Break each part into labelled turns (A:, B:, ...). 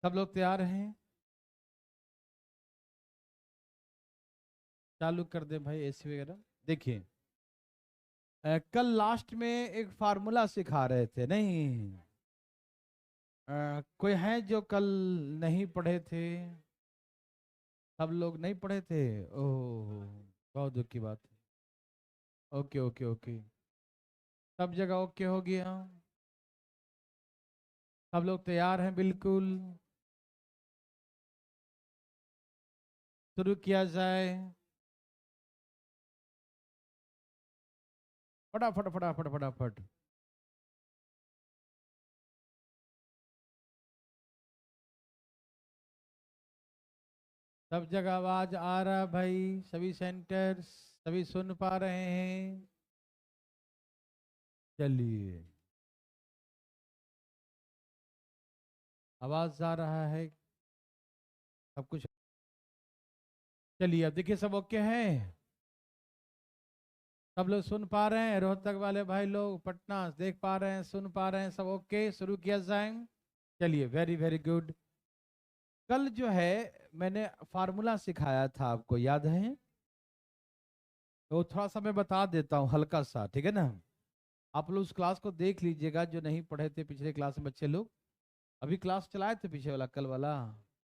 A: सब लोग तैयार हैं? चालू कर दे भाई एसी वगैरह। देखिए, कल लास्ट में एक फार्मूला सिखा रहे थे नहीं? कोई है जो कल नहीं पढ़े थे? सब लोग नहीं पढ़े थे? ओह, बहुत दुख की बात है। ओके ओके ओके, सब जगह ओके हो गया? सब लोग तैयार हैं बिल्कुल? शुरू किया जाए। फटाफट फटाफट फटाफट। सब जगह आवाज आ रहा है भाई? सभी सेंटर्स, सभी सुन पा रहे हैं? चलिए, आवाज आ रहा है सब कुछ? चलिए, अब देखिए सब ओके हैं? सब लोग सुन पा रहे हैं? रोहतक वाले भाई लोग, पटना देख पा रहे हैं, सुन पा रहे हैं? सब ओके, शुरू किया जाए। चलिए, वेरी वेरी गुड। कल जो है मैंने फार्मूला सिखाया था, आपको याद है? तो थोड़ा सा मैं बता देता हूँ हल्का सा, ठीक है ना? आप लोग उस क्लास को देख लीजिएगा जो नहीं पढ़े थे पिछले क्लास में बच्चे लोग। अभी क्लास चलाए थे पीछे वाला, कल वाला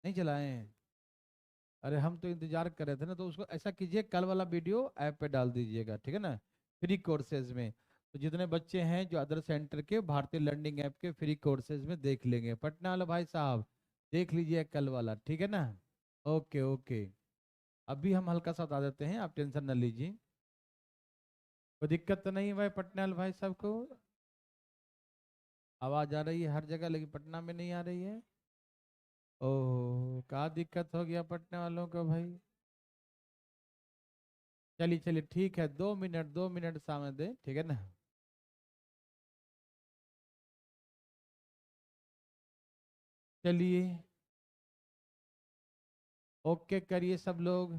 A: नहीं चलाए? अरे हम तो इंतजार कर रहे थे ना, तो उसको ऐसा कीजिए, कल वाला वीडियो ऐप पे डाल दीजिएगा, ठीक है ना? फ्री कोर्सेज में। तो जितने बच्चे हैं जो अदर सेंटर के भारतीय लर्निंग ऐप के फ्री कोर्सेज में देख लेंगे, पटना वाला भाई साहब देख लीजिए कल वाला, ठीक है ना? Okay okay. अभी हम हल्का सा बता देते हैं, आप टेंशन न लीजिए। कोई दिक्कत तो नहीं है भाई पटना वाले भाई साहब को? आवाज आ रही है हर जगह लेकिन पटना में नहीं आ रही है? ओह, क्या दिक्कत हो गया पटना वालों को भाई? चलिए चलिए, ठीक है, 2 मिनट 2 मिनट समय दे, ठीक है ना? चलिए, ओके करिए सब लोग।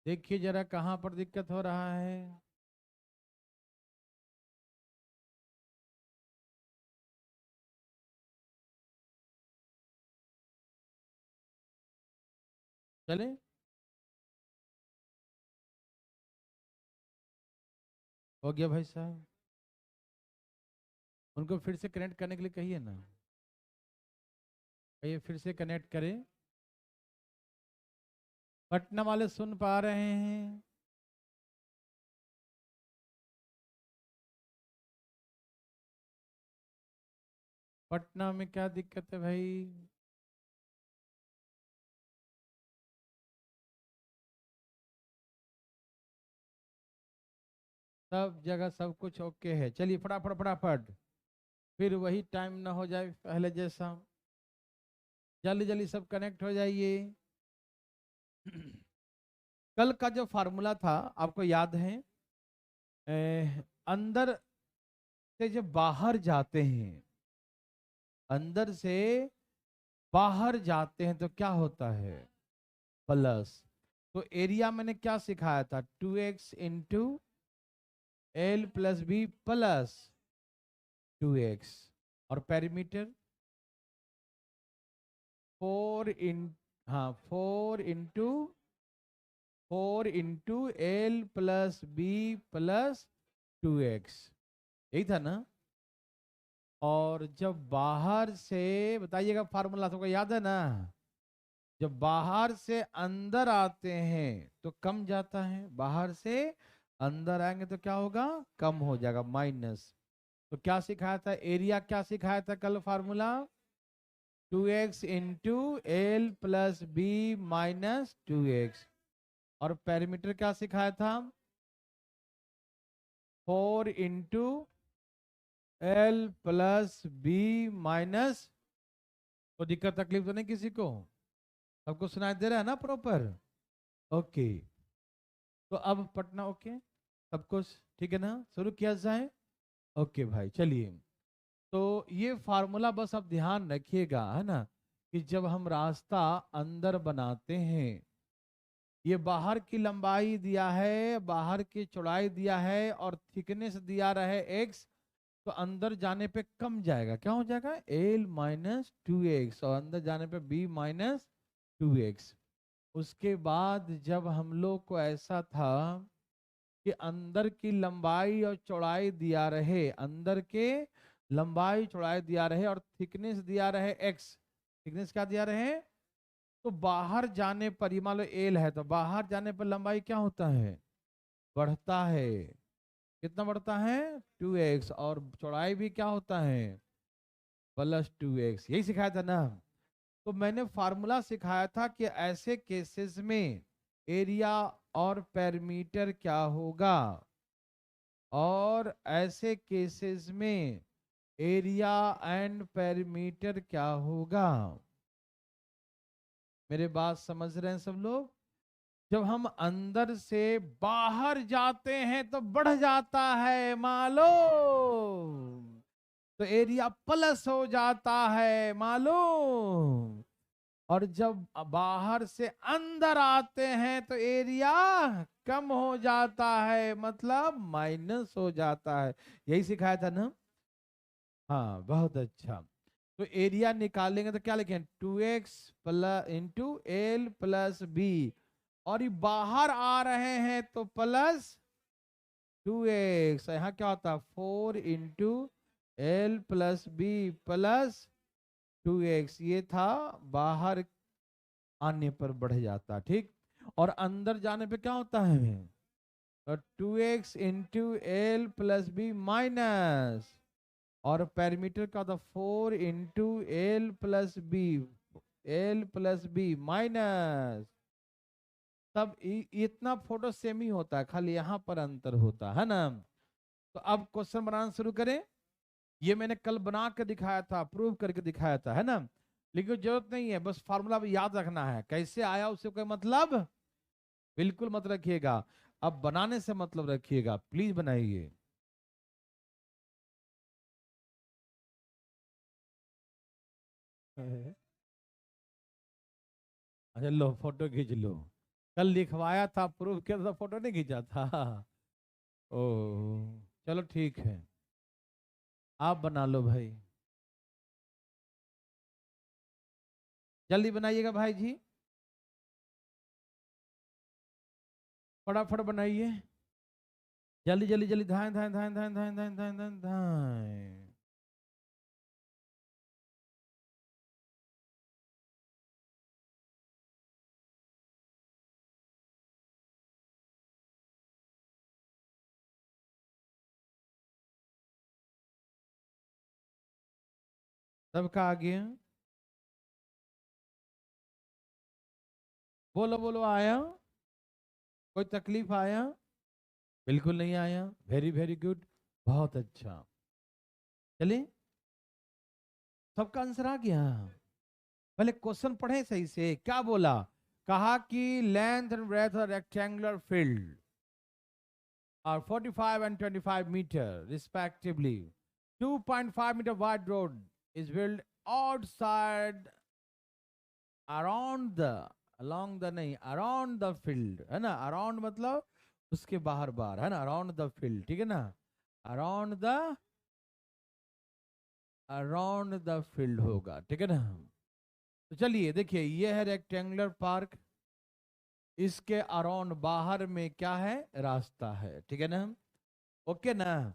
A: देखिए जरा कहाँ पर दिक्कत हो रहा है। चले, हो गया भाई साहब? उनको फिर से कनेक्ट करने के लिए कहिए ना, कहिए फिर से कनेक्ट करें। पटना वाले सुन पा रहे हैं? पटना में क्या दिक्कत है भाई? सब जगह सब कुछ ओके है? चलिए फटाफट फटाफट, फिर वही टाइम ना हो जाए पहले जैसा। जल्दी जल्दी सब कनेक्ट हो जाइए। कल का जो फार्मूला था आपको याद है? अंदर से जब बाहर जाते हैं, अंदर से बाहर जाते हैं तो क्या होता है? प्लस। तो एरिया मैंने क्या सिखाया था? 2x × L + B + 2x। और पेरीमीटर 4 इन, हाँ 4 × L + B + 2x, यही था ना? और जब बाहर से, बताइएगा फार्मूला सबको याद है ना? जब बाहर से अंदर आते हैं तो कम जाता है, बाहर से अंदर आएंगे तो क्या होगा? कम हो जाएगा, माइनस। तो क्या सिखाया था? एरिया क्या सिखाया था कल formula? 2x × L + B - 2x। और पेरीमीटर क्या सिखाया था? 4 × L + B - तो दिक्कत तकलीफ तो नहीं किसी को? सबको सुनाई दे रहा है ना प्रॉपर? ओके। तो अब पटना ओके, सब कुछ ठीक है ना? शुरू किया जाए। ओके भाई, चलिए। तो ये फार्मूला बस आप ध्यान रखिएगा, है ना? कि जब हम रास्ता अंदर बनाते हैं ये बाहर की लंबाई दिया है, बाहर की चौड़ाई दिया है और थिकनेस दिया रहे x, तो अंदर जाने पे कम जाएगा, क्या हो जाएगा l माइनस 2x, और अंदर जाने पे b माइनस 2x। उसके बाद जब हम लोग को ऐसा था कि अंदर की लंबाई और चौड़ाई दिया रहे, अंदर के लंबाई चौड़ाई दिया रहे और थिकनेस दिया रहे x, थिकनेस क्या दिया रहे, तो बाहर जाने पर, ये मान लो एल है, तो बाहर जाने पर लंबाई क्या होता है, बढ़ता है। कितना बढ़ता है 2x, और चौड़ाई भी क्या होता है प्लस 2x, यही सिखाया था ना। तो मैंने फार्मूला सिखाया था कि ऐसे केसेस में एरिया और पेरीमीटर क्या होगा, और ऐसे केसेस में एरिया एंड पेरीमीटर क्या होगा। मेरे बात समझ रहे हैं सब लोग। जब हम अंदर से बाहर जाते हैं तो बढ़ जाता है मालूम, तो एरिया प्लस हो जाता है मालूम, और जब बाहर से अंदर आते हैं तो एरिया कम हो जाता है, मतलब माइनस हो जाता है। यही सिखाया था ना। हाँ बहुत अच्छा। तो एरिया निकालेंगे तो क्या लिखें 2x plus into l plus b, और ये बाहर आ रहे हैं तो प्लस 2x, यहाँ क्या होता है 4 into l plus b plus 2x, ये था बाहर आने पर बढ़ जाता, ठीक। और अंदर जाने पे क्या होता है 2x into l plus b minus, और पेरीमीटर का था 4 into l plus b, l plus b minus. तब इतना फोटो सेम ही होता है, खाली यहाँ पर अंतर होता है ना। तो अब क्वेश्चन बनाना शुरू करें। ये मैंने कल बना के दिखाया था, प्रूव करके दिखाया था, है ना। लेकिन जरूरत नहीं है, बस फार्मूला याद रखना है, कैसे आया उससे कोई मतलब बिल्कुल मत रखिएगा। अब बनाने से मतलब रखिएगा, प्लीज बनाइए। अच्छा लो फोटो खींच लो, कल लिखवाया था प्रूफ किया था, फोटो नहीं खींचा था। ओ चलो ठीक है, आप बना लो भाई, जल्दी बनाइएगा भाई जी, फटाफट बनाइए, जल्दी जल्दी जल्दी, धाए धाए धाए धाए धाए धाए धाए धाए धाए। सबका आ गया, बोलो बोलो, आया कोई तकलीफ आया, बिल्कुल नहीं आया, वेरी वेरी गुड, बहुत अच्छा। चलिए सबका आंसर आ गया। पहले क्वेश्चन पढ़े सही से, क्या बोला, कहा कि length and breadth of rectangular field are 45 and 25 meter respectively. 2.5 meter wide road is built outside around the, along the नहीं, around the field, है ना, around मतलब उसके बाहर बाहर, है ना, around the field, ठीक है ना, around the field होगा, ठीक है ना। तो चलिए देखिए, ये है रेक्टेंगुलर पार्क, इसके अराउंड बाहर में क्या है रास्ता है, ठीक है ना, ओके ना।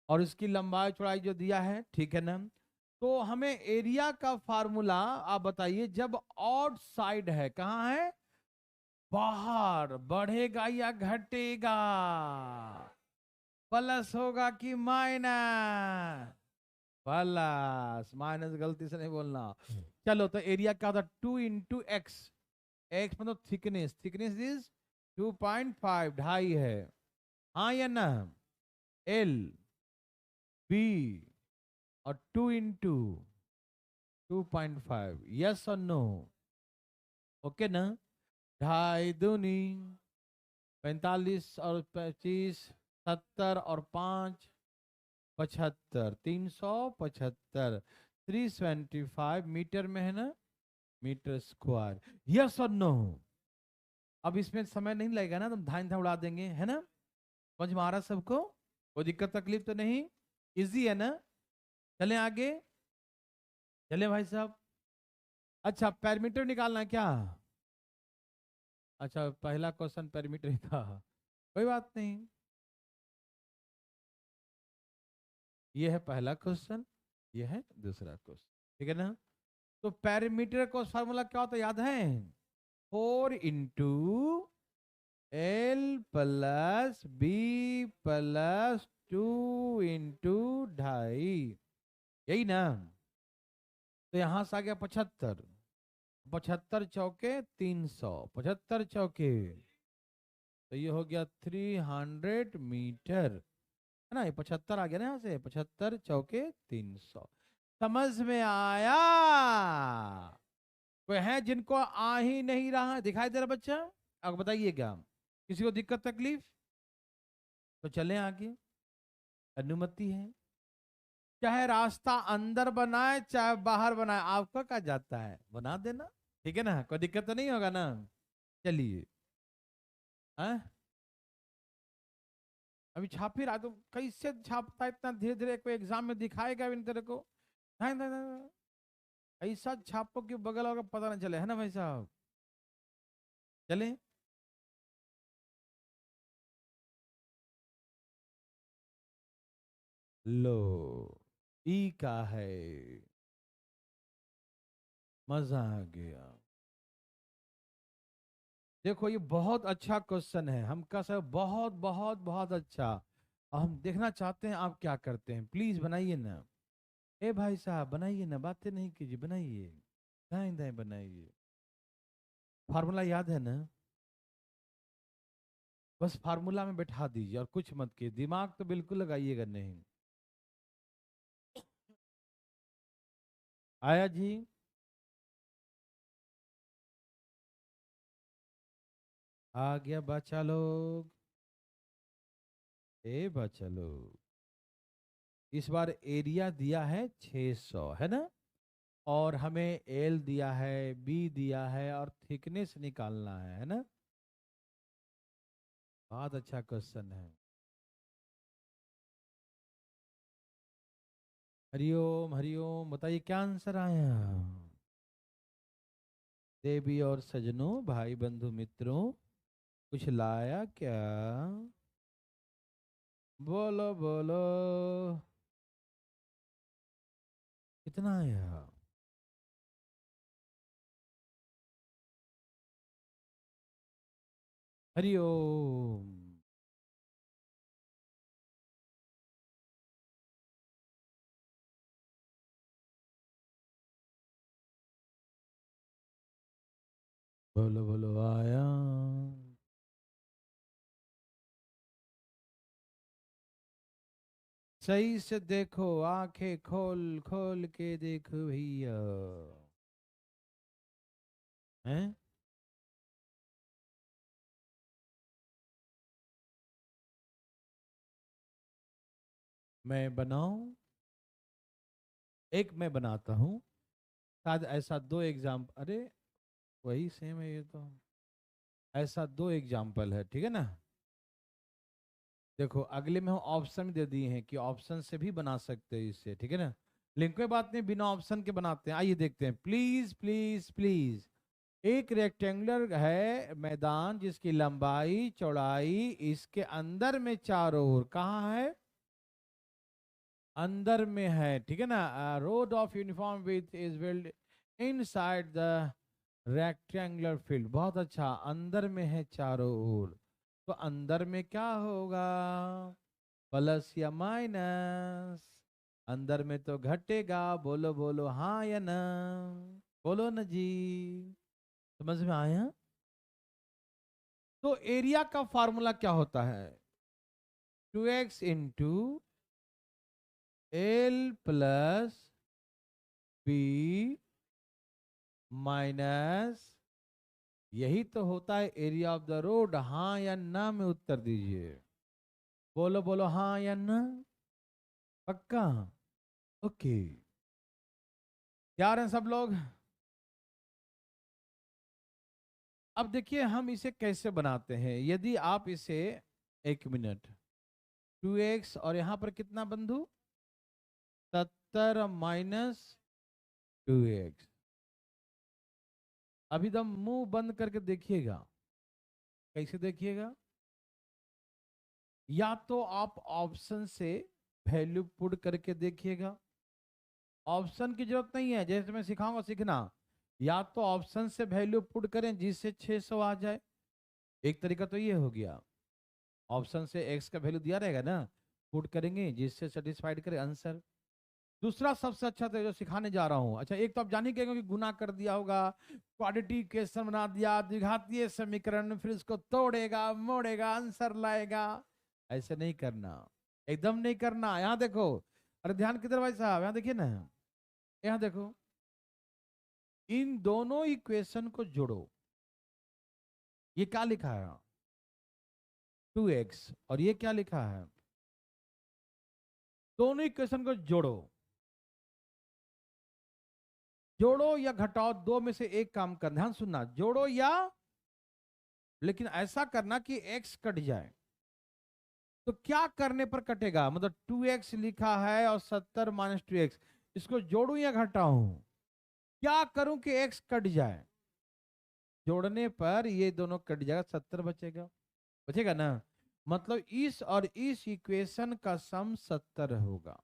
A: और इसकी लंबाई चौड़ाई जो दिया है, ठीक है ना। तो हमें एरिया का फार्मूला आप बताइए, जब ऑड साइड है, कहाँ है बाहर, बढ़ेगा या घटेगा, प्लस होगा कि माइनस, प्लस, माइनस गलती से नहीं बोलना। चलो तो एरिया क्या था 2 इंटू एक्स, एक्स मतलब थिकनेस, थिकनेस इज 2.5, ढाई है, हाँ या ना, एल बी, और 2 इंटू 2.5, यस और नो, ओके ना। ढाई दूनी 45 और 25, 70 और 5 75, 375, 375 मीटर में है ना, मीटर स्क्वायर, यस और नो। अब इसमें समय नहीं लगेगा ना, तुम धान उड़ा देंगे, है ना? समझ में आ रहा सबको? कोई दिक्कत तकलीफ तो नहीं? इजी है ना? चलें आगे, चलें भाई साहब। अच्छा, पैरामीटर निकालना है क्या? अच्छा, पहला क्वेश्चन पैरामीटर का, कोई बात नहीं। ये है पहला क्वेश्चन, ये है दूसरा क्वेश्चन, ठीक है ना? तो पैरामीटर का फार्मूला क्या होता है, याद है? 4 × L + B + 2 × 2.5, यही ना? तो यहां से आ गया 75, 75 चौके 300, 75 चौके, तो ये हो गया 300 मीटर, है ना? ये 75 आ गया ना, यहाँ से 75 चौके 300। समझ में आया? कोई है जिनको आ ही नहीं रहा, दिखाई दे रहा बच्चा? अब बताइएगा, किसी को दिक्कत तकलीफ? तो चलें आगे, अनुमति है। चाहे रास्ता अंदर बनाए चाहे बाहर बनाए, आपका क्या जाता है, बना देना, ठीक है ना? कोई दिक्कत तो नहीं होगा ना? चलिए, हाँ? अभी छाप ही रहा तो कैसे छापता है इतना धीरे धीरे, कोई एग्जाम में दिखाएगा भी नहीं तेरे को? नहीं, नहीं, नहीं, ऐसा छापो कि बगल होगा पता ना चले, है ना भाई साहब? चले, लो, ई का है, मजा आ गया। देखो ये बहुत अच्छा क्वेश्चन है, हम का सर बहुत बहुत बहुत अच्छा। और हम देखना चाहते हैं आप क्या करते हैं, प्लीज बनाइए ना। ए भाई साहब बनाइए ना, बातें नहीं कीजिए, बनाइए, दाएं दाएं बनाइए। फार्मूला याद है ना? बस फार्मूला में बैठा दीजिए और कुछ मत कीजिए, दिमाग तो बिल्कुल लगाइएगा नहीं। आया जी? आ गया बच्चा लोग, ए बच्चा लोग। इस बार एरिया दिया है 600, है ना? और हमें एल दिया है, बी दिया है, और थिकनेस निकालना है ना? बहुत अच्छा क्वेश्चन है। हरिओम हरिओम, बताइए क्या आंसर आया? देवी और सजनों, भाई बंधु मित्रों, कुछ लाया क्या? बोलो बोलो, कितना आया? हरिओम। बोलो बोलो, आया? सही से देखो, आंखें खोल खोल के देखो भैया, हैं? मैं बनाऊं? एक मैं बनाता हूं, शायद ऐसा दो एग्जाम, अरे वही सेम है ये तो। ऐसा दो एग्जाम्पल है, ठीक है ना? देखो अगले में हम ऑप्शन दे दिए हैं कि ऑप्शन से भी बना सकते हैं इससे, ठीक है ना? लिंक में बात नहीं, बिना ऑप्शन के बनाते हैं। आइए देखते हैं, प्लीज प्लीज प्लीज। एक रेक्टेंगुलर है मैदान जिसकी लंबाई चौड़ाई इसके अंदर में चारों ओर, कहाँ है? अंदर में है, ठीक है ना? Road of uniform with is build inside the rectangular field, बहुत अच्छा, अंदर में है चारों ओर। तो अंदर में क्या होगा, प्लस या माइनस? अंदर में तो घटेगा, बोलो बोलो हाँ या ना, बोलो ना जी। समझ में आया? तो एरिया का फार्मूला क्या होता है? 2x × L + B माइनस, यही तो होता है एरिया ऑफ द रोड, हाँ या ना में उत्तर दीजिए, बोलो बोलो हाँ या ना। पक्का? ओके, तैयार हैं सब लोग? अब देखिए हम इसे कैसे बनाते हैं। यदि आप इसे, एक मिनट, 2x और यहां पर कितना बंधु, 70 माइनस 2x। अभी दम मुंह बंद करके देखिएगा। कैसे देखिएगा? या तो आप ऑप्शन से वैल्यू पुट करके देखिएगा। ऑप्शन की जरूरत नहीं है, जैसे मैं सिखाऊंगा सीखना। या तो ऑप्शन से वैल्यू पुट करें जिससे 600 आ जाए। एक तरीका तो ये हो गया, ऑप्शन से x का वैल्यू दिया रहेगा ना, पुट करेंगे जिससे सेटिस्फाइड करे आंसर। दूसरा सबसे अच्छा तो जो सिखाने जा रहा हूं, अच्छा एक तो आप जान ही गए कि गुना कर दिया होगा, क्वाड्रेटिक इक्वेशन बना दिया, द्विघातीय समीकरण, फिर इसको तोड़ेगा मोड़ेगा आंसर लाएगा। ऐसे नहीं करना, एकदम नहीं करना। यहाँ देखो, अरे ध्यान किधर भाई साहब, यहाँ देखिए ना, यहाँ देखो, इन दोनों इक्वेशन को जोड़ो। ये क्या लिखा है, 2x, और ये क्या लिखा है, दोनों इक्वेशन को जोड़ो। जोड़ो या घटाओ, दो में से एक काम करना, ध्यान सुनना, जोड़ो या, लेकिन ऐसा करना कि x कट जाए। तो क्या करने पर कटेगा, मतलब 2x लिखा है और 70 माइनस 2x, इसको जोड़ू या घटाऊं? क्या करूं कि x कट जाए? जोड़ने पर ये दोनों कट जाएगा, 70 बचेगा, बचेगा ना। मतलब इस और इस इक्वेशन का सम 70 होगा।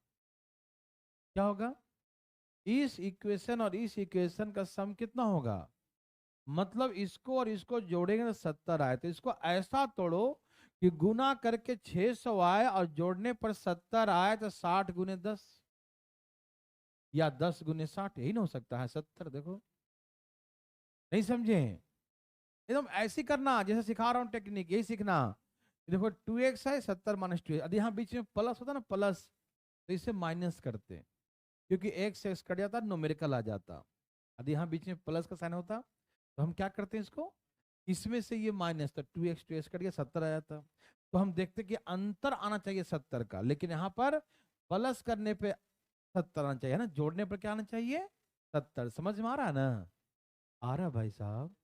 A: क्या होगा? इस इक्वेशन और इस इक्वेशन का सम कितना होगा? मतलब इसको और इसको जोड़ेंगे तो 70 आए। तो इसको ऐसा तोड़ो कि गुना करके 600 आए और जोड़ने पर 70 आए, तो 60 गुने 10 या 10 गुने 60, यही ना हो सकता है 70। देखो, नहीं समझे? एकदम ऐसे करना जैसे सिखा रहा हूं टेक्निक, यही सीखना। देखो 2x है, 70 माइनस 2, यदि यहाँ बीच में प्लस होता ना, प्लस, तो इसे माइनस करते, क्योंकि x से x कट जाता, न्यूमेरिकल आ जाता। यदि यहाँ बीच में प्लस का साइन होता तो हम क्या करते हैं, इसको इसमें से ये माइनस, तो 2x कट गया, 70 आ जाता। तो हम देखते कि अंतर आना चाहिए 70 का, लेकिन यहाँ पर प्लस करने पे 70 आना चाहिए ना, जोड़ने पर क्या आना चाहिए, 70। समझ में आ रहा है ना? आ रहा भाई साहब?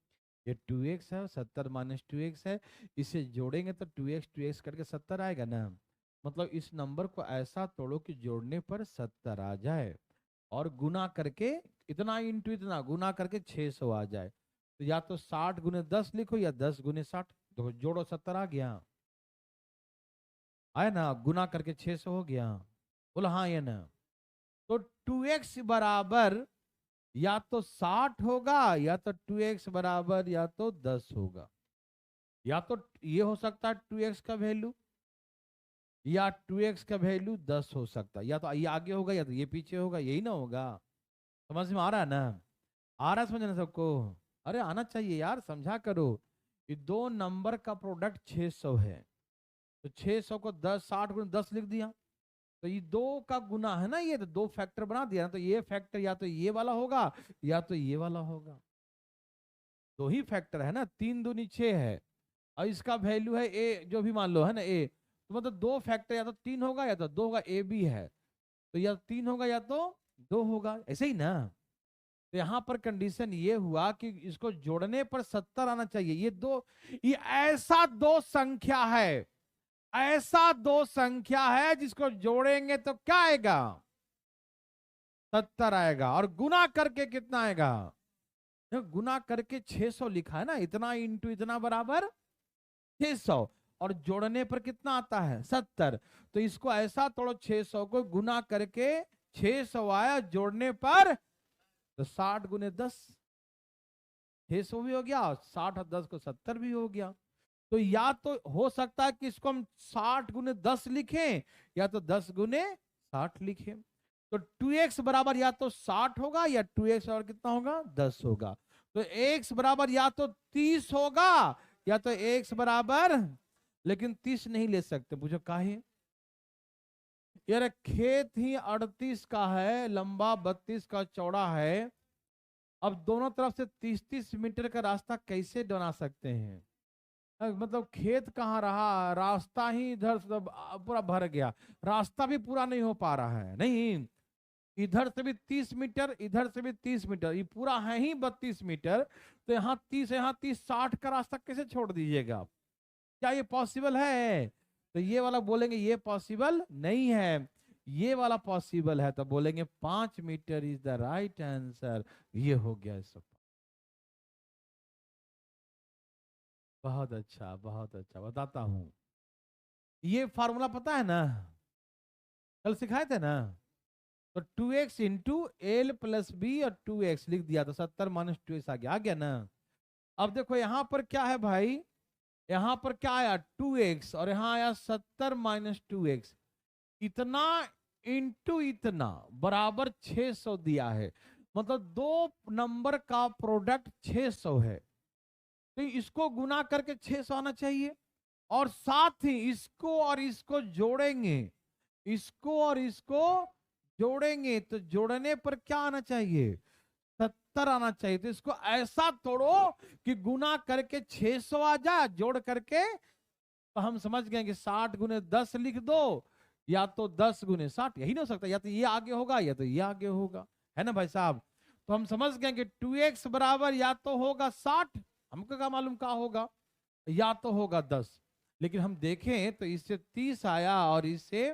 A: ये 2x है, 70 माइनस 2x है, इसे जोड़ेंगे तो 2x करके 70 आएगा ना। मतलब इस नंबर को ऐसा तोड़ो कि जोड़ने पर 70 आ जाए, और गुना करके, इतना इंटू इतना गुना करके 600 आ जाए। तो या तो 60 गुने 10 लिखो या 10 गुने 60, तो जोड़ो 70 आ गया, आया ना, गुना करके 600 हो गया। बोला हाँ या ना? तो 2x बराबर या तो 60 होगा, या तो 2x बराबर या तो 10 होगा। या तो ये हो सकता है 2x का वैल्यू, या 2x का वैल्यू 10 हो सकता है। या तो ये आगे होगा या तो ये पीछे होगा, यही ना होगा। समझ में आ रहा है ना? आ रहा है समझना सबको? अरे आना चाहिए यार, समझा करो। ये दो नंबर का प्रोडक्ट 600 है, तो 600 को 10, 60 गुणे 10 लिख दिया। तो ये दो का गुना है ना, ये तो दो फैक्टर बना दिया ना, तो ये फैक्टर या तो ये वाला होगा या तो ये वाला होगा। दो ही फैक्टर है ना, 3 दूनी 6 है, और इसका वैल्यू है ए, जो भी मान लो है ना ए, तो मतलब दो फैक्टर या तो 3 होगा या तो 2 होगा, ए बी है, तो या 3 होगा या तो 2 होगा, ऐसे ही ना। तो यहाँ पर कंडीशन ये हुआ कि इसको जोड़ने पर 70 आना चाहिए। ये ऐसा दो संख्या है, ऐसा दो संख्या है जिसको जोड़ेंगे तो क्या आएगा, 70 आएगा। और गुना करके कितना आएगा, गुना करके 600 लिखा है ना, इतना इंटू इतना बराबर 600, और जोड़ने पर कितना आता है, 70। तो इसको ऐसा तोड़ो, 600 को गुना करके 600 आया, जोड़ने पर तो 60 गुने 10, 600 भी हो गया, 60 और 10 को 70 भी हो गया। तो या तो हो सकता है कि इसको हम 60 गुने 10 लिखें, या तो 10 गुने 60 लिखें। तो 2x बराबर या तो 60 होगा, या 2x और कितना होगा, 10 होगा। तो x बराबर या तो 30 होगा, या तो x बराबर, लेकिन 30 नहीं ले सकते, पूछो काहे? यार खेत ही 38 का है, लंबा 32 का चौड़ा है। अब दोनों तरफ से 30-30 मीटर का रास्ता कैसे बना सकते हैं? मतलब खेत कहाँ रहा, रास्ता ही इधर से पूरा भर गया, रास्ता भी पूरा नहीं हो पा रहा है, नहीं। इधर से भी 30 मीटर, इधर से भी 30 मीटर, ये पूरा है ही 32 मीटर, तो यहाँ 30, यहाँ 30, 60 का रास्ता कैसे छोड़ दीजिएगा आप? क्या ये पॉसिबल है? तो ये वाला बोलेंगे ये पॉसिबल नहीं है, ये वाला पॉसिबल है, तो बोलेंगे 5 metre is the right answer. ये हो गया सब। बहुत अच्छा, बहुत अच्छा, बताता हूं। ये फार्मूला पता है ना, कल सिखाए थे ना। तो 2x into l plus b और 2x लिख दिया, तो 70 माइनस 2x आ गया ना। अब देखो यहां पर क्या है भाई, यहां पर क्या आया 2x, और यहां आया 70 माइनस 2x। इतना इंटू इतना बराबर 600 दिया है, मतलब दो नंबर का प्रोडक्ट 600 है, तो इसको गुना करके 600 आना चाहिए। और साथ ही इसको और इसको जोड़ेंगे, इसको और इसको जोड़ेंगे, तो जोड़ने पर क्या आना चाहिए, 70 आना चाहिए। तो इसको ऐसा तोड़ो कि गुना करके 600 आ जाए, जोड़ करके, तो हम समझ गए कि 60 गुने 10 लिख दो, या तो 10 गुने 60, यही ना हो सकता, या तो ये आगे होगा या तो ये आगे होगा, है ना भाई साहब। तो हम समझ गए कि 2x बराबर या तो होगा 60, हमको क्या मालूम क्या होगा, या तो होगा 10। लेकिन हम देखें तो इससे 30 आया और इससे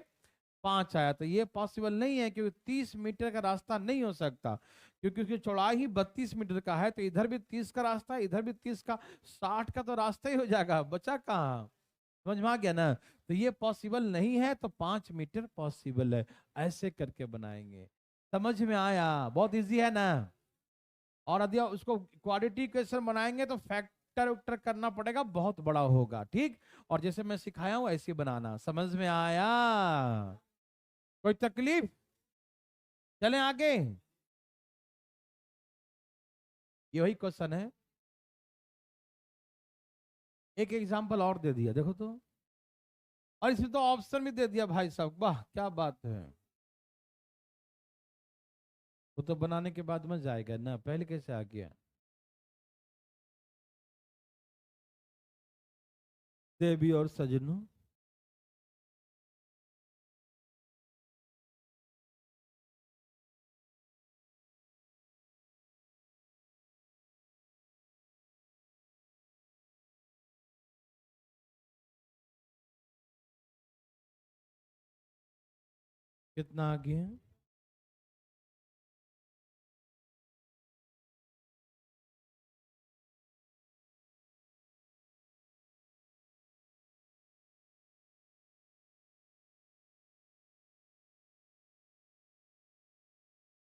A: 5 आया, तो ये पॉसिबल नहीं है, क्योंकि 30 मीटर का रास्ता नहीं हो सकता, क्योंकि उसकी चौड़ाई ही 32 मीटर का है। तो इधर भी 30 का रास्ता है, इधर भी 30 का, 60 का तो रास्ता ही हो जाएगा, बचा कहाँ। समझ में आ गया ना। तो ये पॉसिबल नहीं है, तो 5 मीटर पॉसिबल है। ऐसे करके बनाएंगे। समझ में आया, बहुत इजी है ना। और यदि उसको क्वाड्रेटिक इक्वेशन बनाएंगे तो फैक्टर उक्टर करना पड़ेगा, बहुत बड़ा होगा, ठीक। और जैसे मैं सिखाया हूं ऐसे बनाना। समझ में आया, कोई तकलीफ? चलें आगे। ये वही क्वेश्चन है, एक एग्जांपल और दे दिया, देखो तो। और इसमें तो ऑप्शन भी दे दिया भाई साहब, वाह क्या बात है। वो तो बनाने के बाद मजा आएगा ना, पहले कैसे आ गया। देवी और सजनों, कितना आ गया?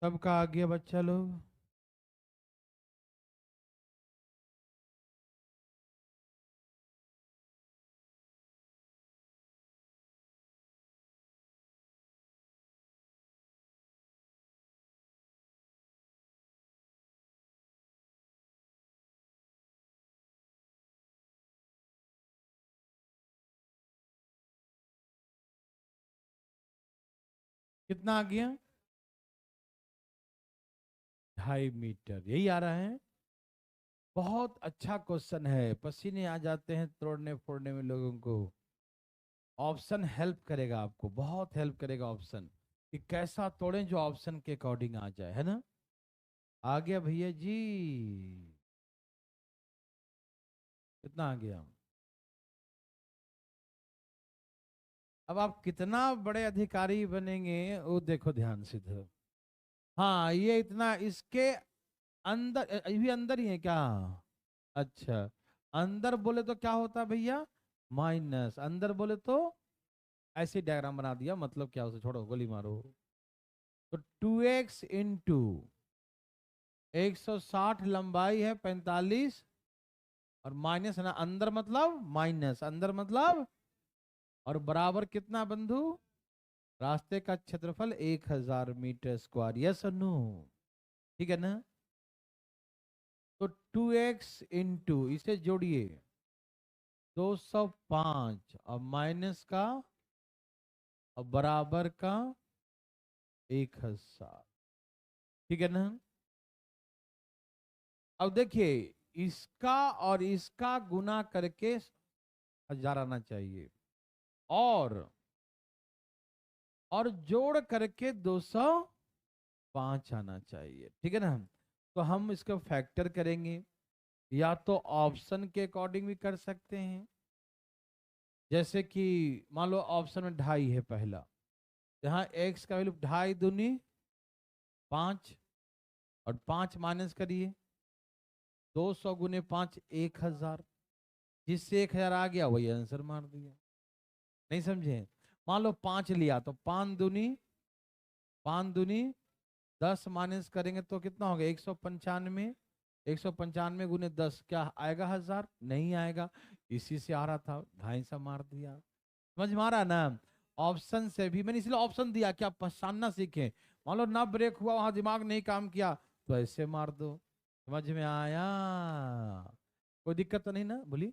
A: सबका आ गया बच्चा लोग? कितना आ गया? 2.5 मीटर, यही आ रहा है। बहुत अच्छा क्वेश्चन है, पसीने आ जाते हैं तोड़ने फोड़ने में लोगों को। ऑप्शन हेल्प करेगा आपको, बहुत हेल्प करेगा ऑप्शन, कि कैसा तोड़ें जो ऑप्शन के अकॉर्डिंग आ जाए, है ना। आ गया भैया जी? कितना आ गया? अब आप कितना बड़े अधिकारी बनेंगे वो देखो ध्यान से तो। हाँ ये इतना, इसके अंदर, ये भी अंदर ही है क्या? अच्छा, अंदर बोले तो क्या होता है भैया, माइनस। अंदर बोले तो ऐसे डायग्राम बना दिया, मतलब क्या, उसे छोड़ो, गोली मारो। तो 2x इंटू 160, लंबाई है 45, और माइनस है ना, अंदर मतलब माइनस, अंदर मतलब, और बराबर कितना बंधु, रास्ते का क्षेत्रफल 1000 मीटर स्क्वायर, यस और नो, ठीक है ना। तो 2x इंटू, इसे जोड़िए, 205, और माइनस का, और बराबर का 1000, ठीक है ना। अब देखिए, इसका और इसका गुना करके 1000 आना चाहिए, और जोड़ करके 200 5 आना चाहिए, ठीक है ना। तो हम इसको फैक्टर करेंगे, या तो ऑप्शन के अकॉर्डिंग भी कर सकते हैं, जैसे कि मान लो ऑप्शन में 2.5 है पहला, यहाँ x का वैल्यू 2.5 दूनी 5, और 5 माइनस करिए, 200 गुने 5 1000, जिससे 1000 आ गया वही आंसर मार दिया। नहीं समझे? मान लो 5 लिया तो 5 दूनी 10 माइनस करेंगे तो कितना होगा 195, 195 गुने 10 क्या आएगा 1000? नहीं आएगा, इसी से आ रहा था 250 मार दिया। समझ में आ रहा ना? ऑप्शन से भी मैंने इसलिए ऑप्शन दिया कि आप पहचानना सीखें। मान लो ना ब्रेक हुआ, वहां दिमाग नहीं काम किया, तो ऐसे मार दो। समझ में आया? कोई दिक्कत तो नहीं ना? बोली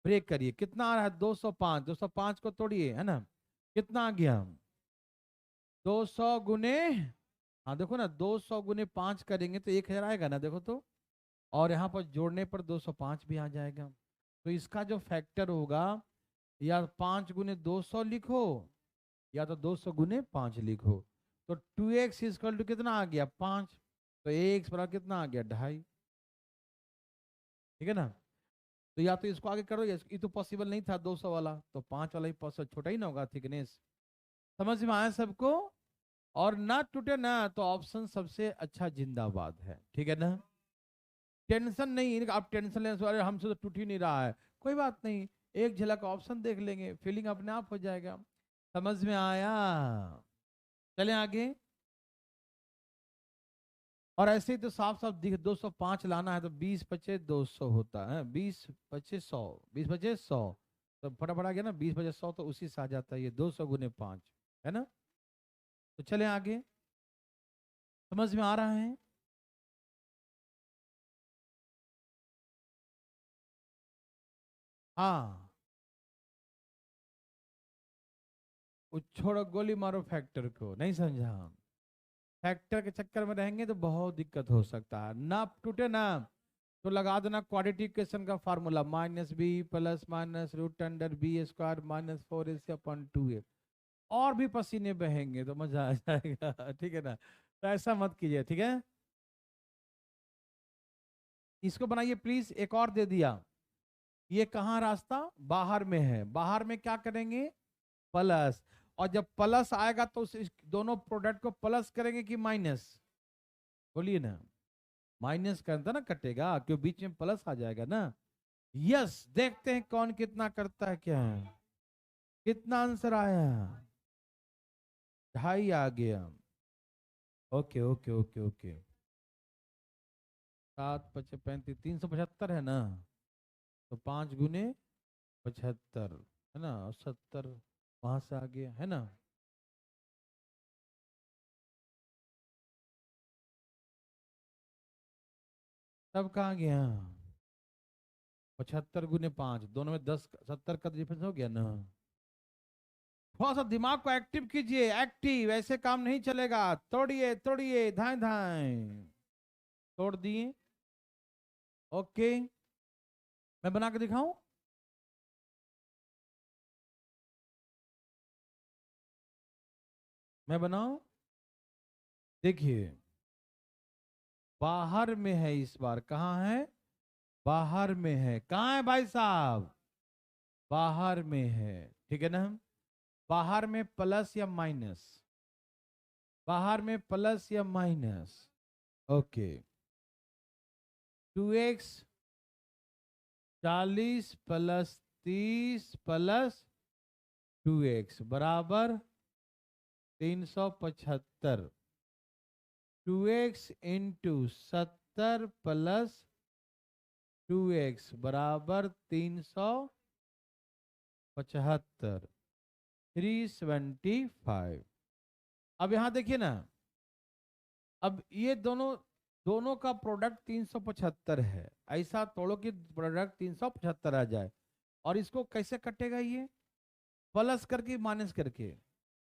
A: ब्रेक करिए। कितना आ रहा है 205, 205 को तोड़िए, है ना, कितना आ गया 200 गुने, हाँ देखो ना 200 गुने 5 करेंगे तो 1000 आएगा ना, देखो तो। और यहाँ पर जोड़ने पर 205 भी आ जाएगा। तो इसका जो फैक्टर होगा, या 5 गुने 200 लिखो, या तो 200 गुने 5 लिखो। तो 2x इक्वल टू कितना आ गया 5, तो x बराबर कितना आ गया 2.5, ठीक है ना। तो या तो इसको आगे करो, ये तो पॉसिबल नहीं था 200 वाला, तो 5 वाला ही पॉसिबल, छोटा ही ना होगा थिकनेस। समझ में आया सबको? और ना टूटे ना, तो ऑप्शन सबसे अच्छा जिंदाबाद है, ठीक है ना। टेंशन नहीं, आप टेंशन लेने से अरे हमसे तो टूट ही नहीं रहा है, कोई बात नहीं, एक झलक ऑप्शन देख लेंगे, फीलिंग अपने आप हो जाएगा। समझ में आया? चलें आगे। और ऐसे ही तो साफ साफ दिख, 205 लाना है तो 20 पचे 200 होता है, 20 पचे 100, 20 पचे 100, तो फटाफट आ गया ना, 20 पचे 100 तो उसी से आ जाता है ये 200 गुने 5, है ना। तो चलें आगे। समझ में आ रहा है? हाँ, छोड़ो गोली मारो फैक्टर को, नहीं समझा? फैक्टर के चक्कर में रहेंगे तो बहुत दिक्कत हो सकता है। ना टूटे ना, तो लगा देना क्वाड्रेटिक इक्वेशन का formula, minus b plus minus root under b square minus 4ac upon 2a, और भी पसीने बहेंगे तो मजा आ जाएगा ठीक है ना। तो ऐसा मत कीजिए, ठीक है। इसको बनाइए प्लीज। एक और दे दिया, ये कहाँ रास्ता बाहर में है, बाहर में क्या करेंगे प्लस, और जब प्लस आएगा तो इस दोनों प्रोडक्ट को प्लस करेंगे कि माइनस, बोलिए ना। माइनस करता ना कटेगा, क्यों बीच में प्लस आ जाएगा ना। यस, देखते हैं कौन कितना करता है, क्या है कितना आंसर आया, 2.5 आ गया। ओके ओके ओके ओके, 7 पचे 35, 375 है ना, तो 5 गुने 75, है ना, और 70 वहां से आ गया, है ना। तब कहाँ गया 75 गुने 5, दोनों में 10 70 का डिफरेंस हो गया ना। थोड़ा सा दिमाग को एक्टिव कीजिए, एक्टिव, ऐसे काम नहीं चलेगा। तोड़िए तोड़िए, धाए धाए, तोड़ दिए। ओके, मैं बना के दिखाऊं? मैं बनाऊं? देखिए, बाहर में है इस बार, कहाँ है बाहर में है, कहाँ है भाई साहब बाहर में है, ठीक है ना। बाहर में प्लस या माइनस, बाहर में प्लस या minus, okay. 2x 40 plus 30 plus 2x बराबर 375, 2x इंटू 70 प्लस 2x बराबर 375, 375। अब यहां देखिए ना, अब ये दोनों दोनों का प्रोडक्ट 375 है, ऐसा तोड़ो कि प्रोडक्ट 375 आ जाए। और इसको कैसे कटेगा ये, प्लस करके माइनस करके,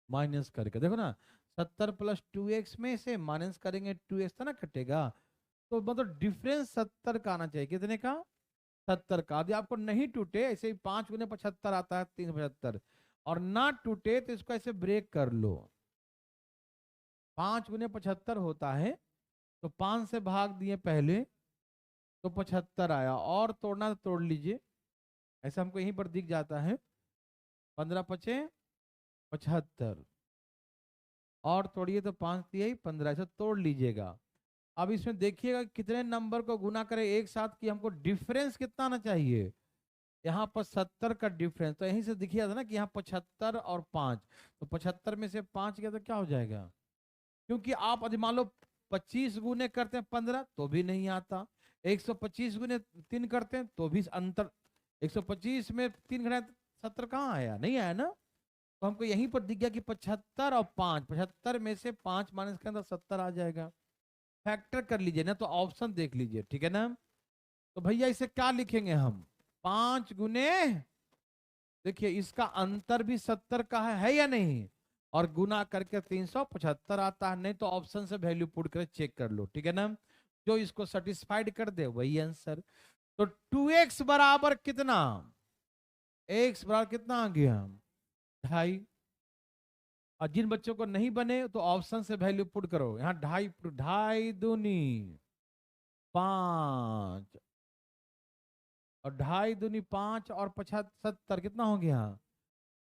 A: माइनस करके देखो ना, 70 प्लस 2x में से माइनस करेंगे 2x तो ना कटेगा। तो मतलब डिफरेंस 70 का आना चाहिए, कितने का 70 का। यदि आपको नहीं टूटे, ऐसे ही 5 गुने 75 आता है 375, और ना टूटे तो इसको ऐसे ब्रेक कर लो, 5 गुने 75 होता है, तो 5 से भाग दिए पहले तो 75 आया, और तोड़ना तो तोड़ लीजिए, ऐसा हमको यहीं पर दिख जाता है। 15 पचे 75, और तोड़िए तो 5 दिए 15, ऐसा तोड़ लीजिएगा। अब इसमें देखिएगा कितने नंबर को गुना करें एक साथ कि हमको डिफरेंस कितना आना चाहिए। यहाँ पर 70 का डिफरेंस, तो यहीं से दिखिए था ना कि यहाँ 75 और 5, तो 75 में से 5 गया तो क्या हो जाएगा, क्योंकि आप यदि मान लो 25 गुने करते हैं 15 तो भी नहीं आता, 125 गुने 3 करते हैं तो भी अंतर, 125 में 3 घटाए 70 कहाँ आया, नहीं आया ना। तो हमको यहीं पर दिख गया कि 75 और 5, 75 में से 5 माइनस के अंदर 70 आ जाएगा। फैक्टर कर लीजिए ना, तो ऑप्शन देख लीजिए, ठीक है ना। तो भैया इसे क्या लिखेंगे हम, 5 गुने, देखिए इसका अंतर भी 70 का है या नहीं, और गुना करके 375 आता है, नहीं तो ऑप्शन से वैल्यू पुट कर चेक कर लो, ठीक है ना। जो इसको सेटिस्फाइड कर दे वही आंसर। तो 2x बराबर कितना, x बराबर कितना आ गया 2.5, और जिन बच्चों को नहीं बने तो ऑप्शन से वैल्यू पुट करो, यहाँ 2.5, 2.5 दूनी 5, और 2.5 दूनी 5 और 75 कितना हो गया,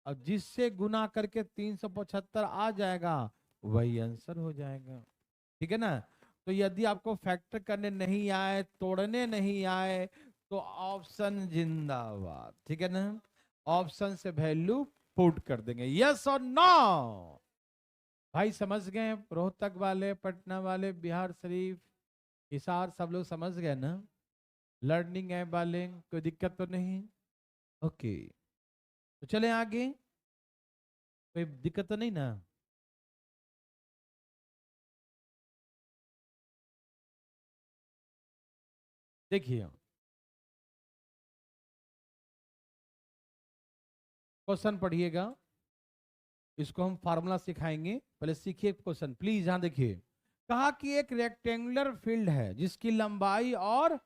A: अब जिससे गुना करके 375 आ जाएगा वही आंसर हो जाएगा, ठीक है ना। तो यदि आपको फैक्टर करने नहीं आए, तोड़ने नहीं आए, तो ऑप्शन जिंदाबाद, ठीक है ना। ऑप्शन से वैल्यू पुट कर देंगे, यस और नो। भाई समझ गए, रोहतक वाले, पटना वाले, बिहार शरीफ, हिसार, सब लोग समझ गए ना। लर्निंग ऐप वाले कोई दिक्कत तो नहीं, ओके। तो चले आगे, कोई दिक्कत तो नहीं ना। देखिए क्वेश्चन पढ़िएगा, इसको हम फार्मूला सिखाएंगे, पहले सीखिए क्वेश्चन प्लीज। यहां देखिए, कहा कि एक रेक्टेंगुलर फील्ड है जिसकी लंबाई और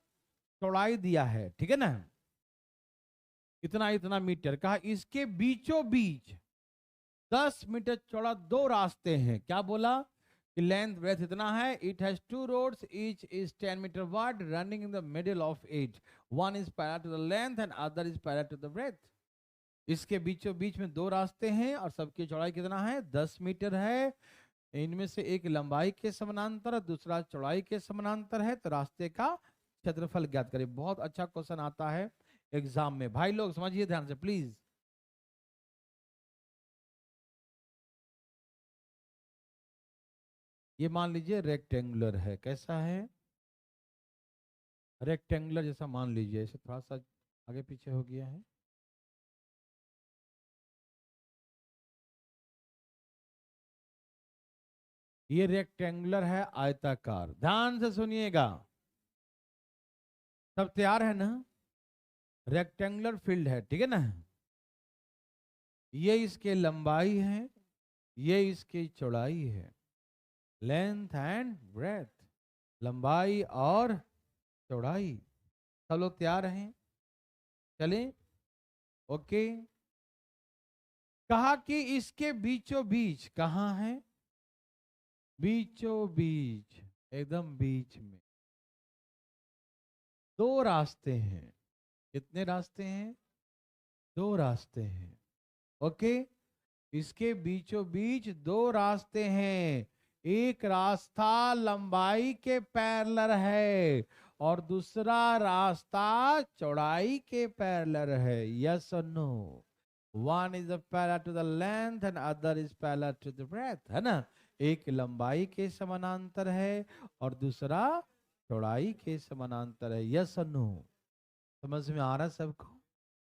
A: चौड़ाई दिया है, ठीक है ना, इतना इतना मीटर, कहा इसके बीचों बीच 10 मीटर चौड़ा दो रास्ते हैं, क्या बोला कि लेंथ ब्रेथ इतना है, it has 2 roads each is 10 metre wide running in the middle of it, one is parallel to the length and other is parallel to the breadth. इसके बीचों बीच में दो रास्ते हैं और सबकी चौड़ाई कितना है, 10 मीटर है। इनमें से एक लंबाई के समानांतर है, दूसरा चौड़ाई के समानांतर है, तो रास्ते का क्षेत्रफल ज्ञात करें। बहुत अच्छा क्वेश्चन आता है एग्जाम में, भाई लोग समझिए ध्यान से प्लीज। ये मान लीजिए रेक्टेंगुलर है, कैसा है, रेक्टेंगुलर जैसा मान लीजिए, इसे थोड़ा सा आगे पीछे हो गया है, ये रेक्टेंगुलर है आयताकार, ध्यान से सुनिएगा, सब तैयार है ना। रेक्टेंगुलर फील्ड है, ठीक है ना, ये इसके लंबाई है, ये इसकी चौड़ाई है, लेंथ एंड ब्रेथ, लंबाई और चौड़ाई। सब लोग तैयार हैं, चले, ओके। कहा कि इसके बीचों बीच, कहाँ है, बीचों बीच, एकदम बीच में दो रास्ते हैं, कितने रास्ते हैं, दो रास्ते हैं, ओके। इसके बीचों बीच दो रास्ते हैं, एक रास्ता लंबाई के पैरेलल है और दूसरा रास्ता चौड़ाई के पैरेलल है, यस और no. One is parallel to the length and other is parallel to the breadth, है ना। एक लंबाई के समानांतर है और दूसरा चौड़ाई के समानांतर है, यस और नो। समझ में आ रहा है सबको,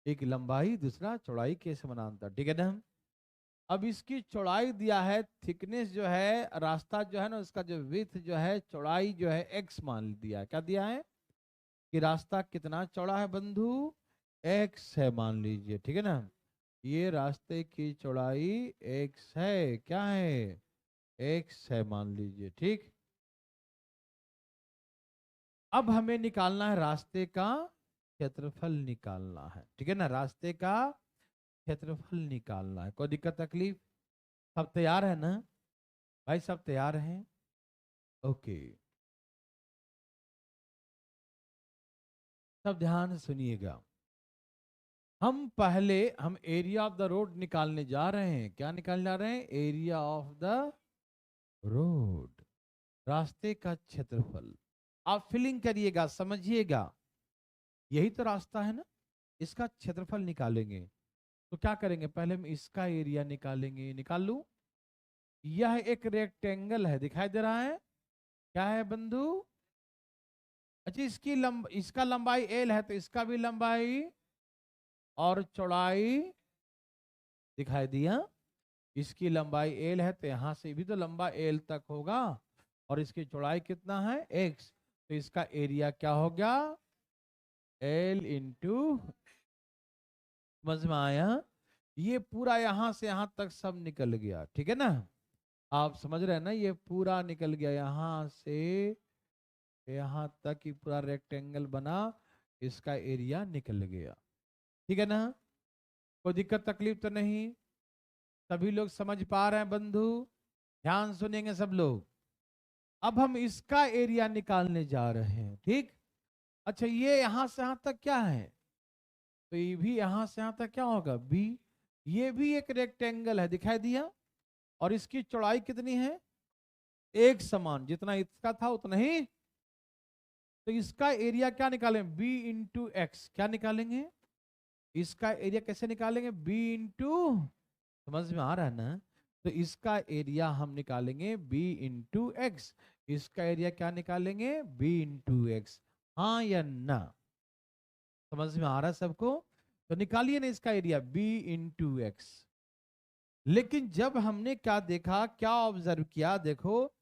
A: एक लंबाई दूसरा चौड़ाई के समानांतर, ठीक है ना। अब इसकी चौड़ाई दिया है, थिकनेस जो है, रास्ता जो है ना उसका जो विड्थ जो है, चौड़ाई जो है x मान दिया है, क्या दिया है कि रास्ता कितना चौड़ा है बंधु, x है मान लीजिए, ठीक है ना। ये रास्ते की चौड़ाई x है, क्या है, x है मान लीजिए, ठीक। अब हमें निकालना है रास्ते का क्षेत्रफल निकालना है, ठीक है ना, रास्ते का क्षेत्रफल निकालना है, कोई दिक्कत तकलीफ, सब तैयार है ना। भाई सब तैयार हैं? ओके, सब ध्यान से सुनिएगा। हम एरिया ऑफ द रोड निकालने जा रहे हैं। क्या निकालने जा रहे हैं? एरिया ऑफ द रोड, रास्ते का क्षेत्रफल। आप फीलिंग करिएगा, समझिएगा, यही तो रास्ता है ना। इसका क्षेत्रफल निकालेंगे तो क्या करेंगे? पहले हम इसका एरिया निकालेंगे। निकाल लूं? यह एक रेक्टेंगल है, दिखाई दे रहा है? क्या है बंधु? अच्छा, इसका लंबाई एल है तो इसका भी लंबाई और चौड़ाई दिखाई दिया। इसकी लंबाई एल है तो यहां से भी तो लंबा एल तक होगा, और इसकी चौड़ाई कितना है? एक्स। तो इसका एरिया क्या हो गया? एल इंटू, समझ में आया? ये पूरा यहां से यहां तक सब निकल गया, ठीक है ना? आप समझ रहे हैं ना? ये पूरा निकल गया यहां से यहां तक, ही पूरा रेक्टेंगल बना, इसका एरिया निकल गया। ठीक है ना? कोई दिक्कत तकलीफ तो नहीं? सभी लोग समझ पा रहे हैं बंधु? ध्यान सुनेंगे सब लोग। अब हम इसका एरिया निकालने जा रहे हैं, ठीक? अच्छा, ये यहां से यहां तक क्या है? तो ये भी यहां से यहां तक क्या होगा? बी। ये भी एक रेक्टेंगल है, दिखाई दिया? और इसकी चौड़ाई कितनी है? एक समान, जितना इसका था उतना ही। तो इसका एरिया क्या निकालें? B into x. क्या निकालेंगे? इसका एरिया कैसे निकालेंगे? बी इंटू, समझ में आ रहा है ना? तो इसका एरिया हम निकालेंगे बी इंटू एक्स। इसका एरिया क्या निकालेंगे? B into x. हाँ या ना? समझ में आ रहा है सबको? तो निकालिए ना इसका एरिया, बी इंटू एक्स। लेकिन जब हमने क्या देखा, क्या ऑब्जर्व किया, देखो,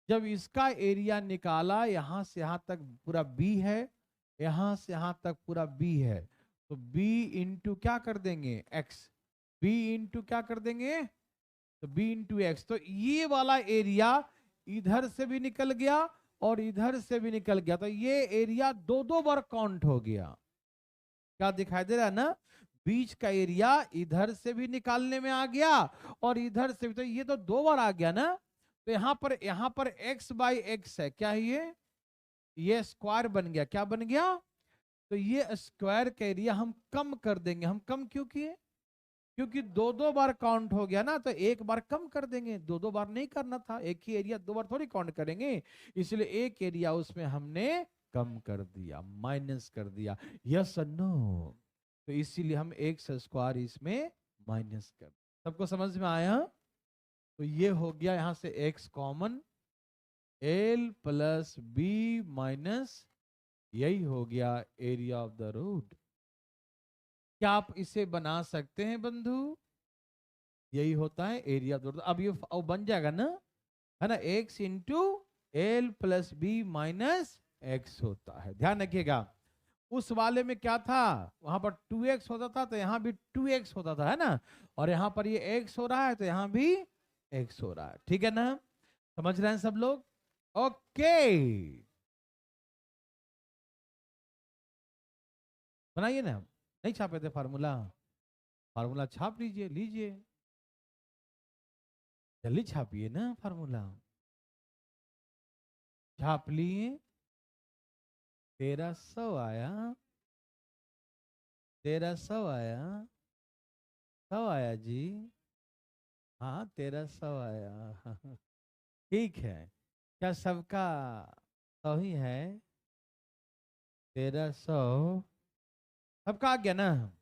A: जब इसका एरिया निकाला, यहां से यहां तक पूरा बी है, यहां से यहां तक पूरा बी है, तो बी इंटू क्या कर देंगे? एक्स। बी इंटू क्या कर देंगे? तो बी इंटू एक्स। तो ये वाला एरिया इधर से भी निकल गया और इधर से भी निकल गया, तो ये एरिया दो दो बार काउंट हो गया। क्या दिखाई दे रहा है ना? बीच का एरिया इधर से भी निकालने में आ गया और इधर से भी, तो ये तो दो बार आ गया ना। तो यहां पर x बाई एक्स है, क्या है ये स्क्वायर बन गया। क्या बन गया? तो ये स्क्वायर का एरिया हम कम कर देंगे। हम कम क्यों किए? क्योंकि दो दो बार काउंट हो गया ना, तो एक बार कम कर देंगे। दो दो बार नहीं करना था, एक ही एरिया दो बार थोड़ी काउंट करेंगे। इसलिए एक एरिया उसमें हमने कम कर दिया, माइनस कर दिया। यस और नो? तो इसीलिए हम एक्स स्क्वायर इसमें माइनस कर। सबको समझ में आया? तो ये हो गया यहां से x common, l plus b minus, यही हो गया एरिया ऑफ द रोड। क्या आप इसे बना सकते हैं बंधु? यही होता है एरिया ऑफ द रोड। अब ये बन जाएगा ना, है ना? X into l plus b minus x होता है। ध्यान रखिएगा, उस वाले में क्या था? वहां पर 2x होता था, तो यहां भी 2x होता था, है ना? और यहां पर ये x हो रहा है, तो यहां भी x हो रहा है। ठीक है ना? समझ रहे हैं सब लोग? ओके, बनाइए ना। नहीं छापे थे फार्मूला? फार्मूला छाप लीजिए, लीजिए, जल्दी छापिए ना फार्मूला। छाप लिए? 1300 आया, 1300 आया, 100 आया जी। हाँ, 1300 आया। ठीक है, क्या सबका सही है? 1300 सबका आ गया ना?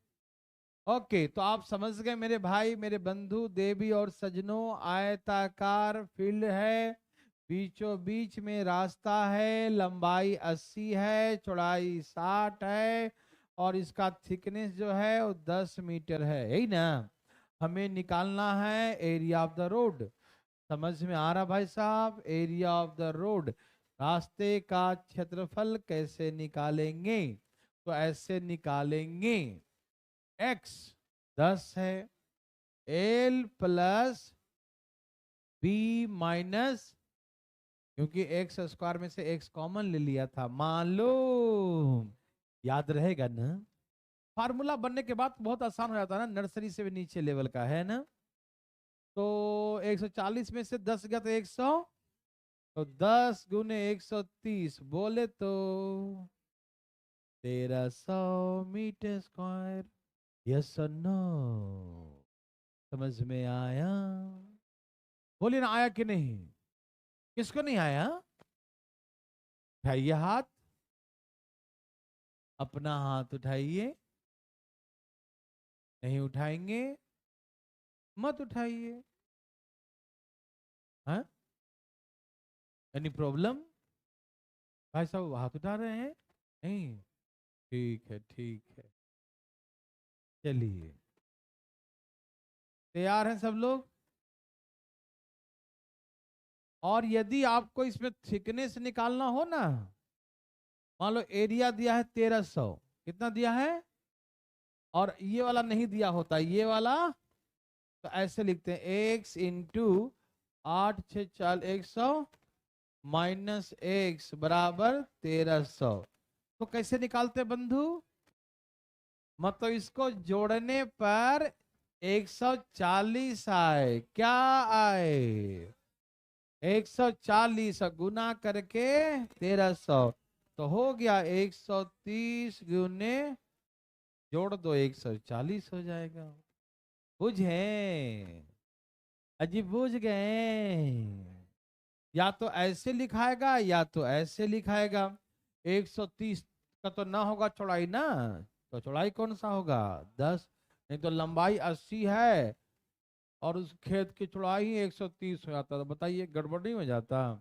A: ओके, तो आप समझ गए मेरे भाई, मेरे बंधु, देवी और सजनों, आयताकार फील्ड है, बीचों बीच में रास्ता है, लंबाई 80 है, चौड़ाई 60 है, और इसका थिकनेस जो है वो 10 मीटर है, यही ना? हमें निकालना है एरिया ऑफ द रोड। समझ में आ रहा भाई साहब? एरिया ऑफ द रोड, रास्ते का क्षेत्रफल कैसे निकालेंगे? तो ऐसे निकालेंगे, x 10 है, l प्लस बी माइनस, क्योंकि एक्स स्क्वायर में से x कॉमन ले लिया था, मान लो। याद रहेगा ना? फार्मूला बनने के बाद बहुत आसान हो जाता है ना, नर्सरी से भी नीचे लेवल का, है ना? तो 140 में से 10 गया तो 100, तो 10 गुने 130 बोले तो 1300 मीटर स्क्वायर। यस और नो? समझ में आया? बोलिए ना, आया कि नहीं? किसको नहीं आया? उठाइए हाथ, अपना हाथ उठाइए। नहीं उठाएंगे मत उठाइए। हाँ, एनी प्रॉब्लम? भाई साहब हाथ उठा रहे हैं? नहीं, ठीक है ठीक है। चलिए, तैयार हैं सब लोग? और यदि आपको इसमें थिकनेस निकालना हो ना, मान लो एरिया दिया है 1300, कितना दिया है, और ये वाला नहीं दिया होता, ये वाला, तो ऐसे लिखते हैं एक्स इंटू 8 6 4 100 माइनस एक्स बराबर 1300। तो कैसे निकालते बंधु? मतलब इसको जोड़ने पर 140 आए, क्या आए? 140 गुना करके 1300, तो हो गया 130 गुने, जोड़ दो 140 हो जाएगा। बुझे? अजी बुझ गए? या तो ऐसे लिखाएगा या तो ऐसे लिखाएगा। 130 का तो ना होगा चौड़ाई ना, तो चौड़ाई कौन सा होगा? 10। नहीं तो लंबाई 80 है और उस खेत की चौड़ाई 130 हो जाता, तो बताइए गड़बड़ नहीं हो जाता?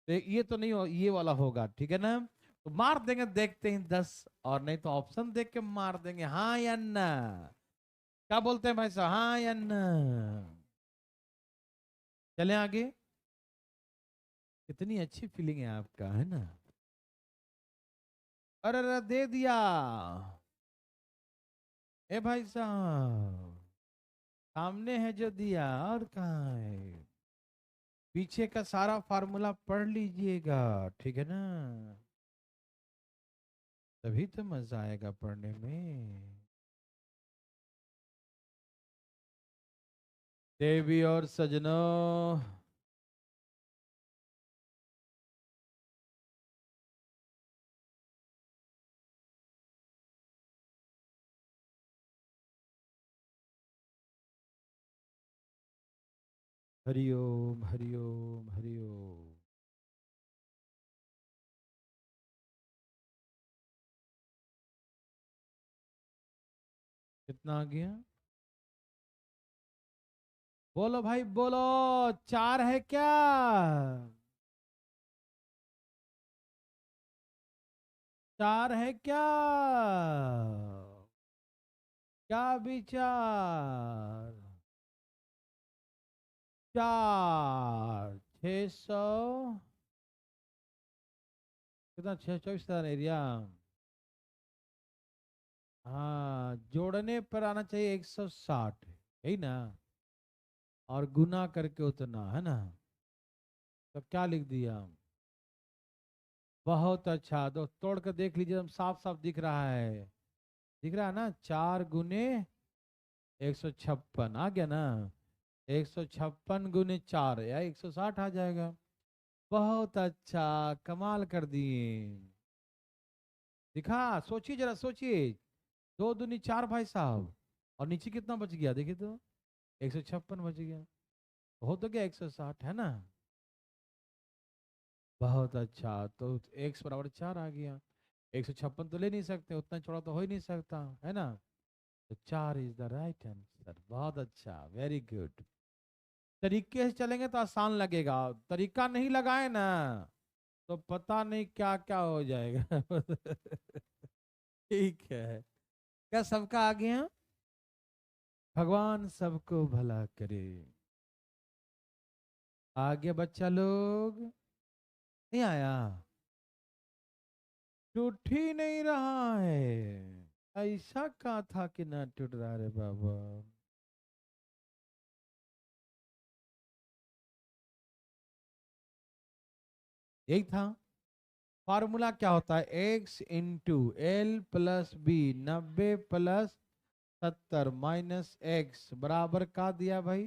A: तो ये तो नहीं हो, ये वाला होगा, ठीक है ना? तो मार देंगे, देखते हैं 10, और नहीं तो ऑप्शन देख के मार देंगे, हाँ या ना। क्या बोलते हैं भाई साहब, हाँ या ना? चलें आगे। कितनी अच्छी फीलिंग है आपका, है ना? अरे अरे दे दिया। ए भाई साहब, सामने है जो दिया, और कहाँ है? पीछे का सारा फार्मूला पढ़ लीजिएगा, ठीक है ना? तभी तो मजा आएगा पढ़ने में। देवी और सजनों, हरिओम हरिओम हरिओम। कितना आ गया? बोलो भाई बोलो, 4 है क्या? चार है क्या? क्या विचार? 4 600, कितना, 624 एरिया। हाँ, जोड़ने पर आना चाहिए 160, यही ना? और गुना करके उतना, है ना? तो क्या लिख दिया? बहुत अच्छा, तो तोड़ कर देख लीजिए, हम साफ साफ दिख रहा है। दिख रहा है ना? 4 गुने 156 आ गया ना? 156 गुने 4 या 160 आ जाएगा। बहुत अच्छा, कमाल कर दिए। दिखा? सोचिए जरा, सोचिए। 2 दूनी 4 भाई साहब, और नीचे कितना बच गया देखिए तो? 156 बच गया, हो तो गया 160, है ना? बहुत अच्छा, तो x बराबर 4 आ गया। 156 तो ले नहीं सकते, उतना चौड़ा तो हो ही नहीं सकता, है ना? तो 4 इज द राइट आंसर। बहुत अच्छा, वेरी गुड। तरीके से चलेंगे तो आसान लगेगा, तरीका नहीं लगाए ना तो पता नहीं क्या क्या हो जाएगा। ठीक है, क्या सबका आ गया? भगवान सबको भला करे। आगे बच्चा लोग, नहीं आया? टूट ही नहीं रहा है। ऐसा कहा था कि ना टूट रहा रे बाबा? यही था फार्मूला। क्या होता है? X into l plus b, 90 plus 70 minus x बराबर का दिया भाई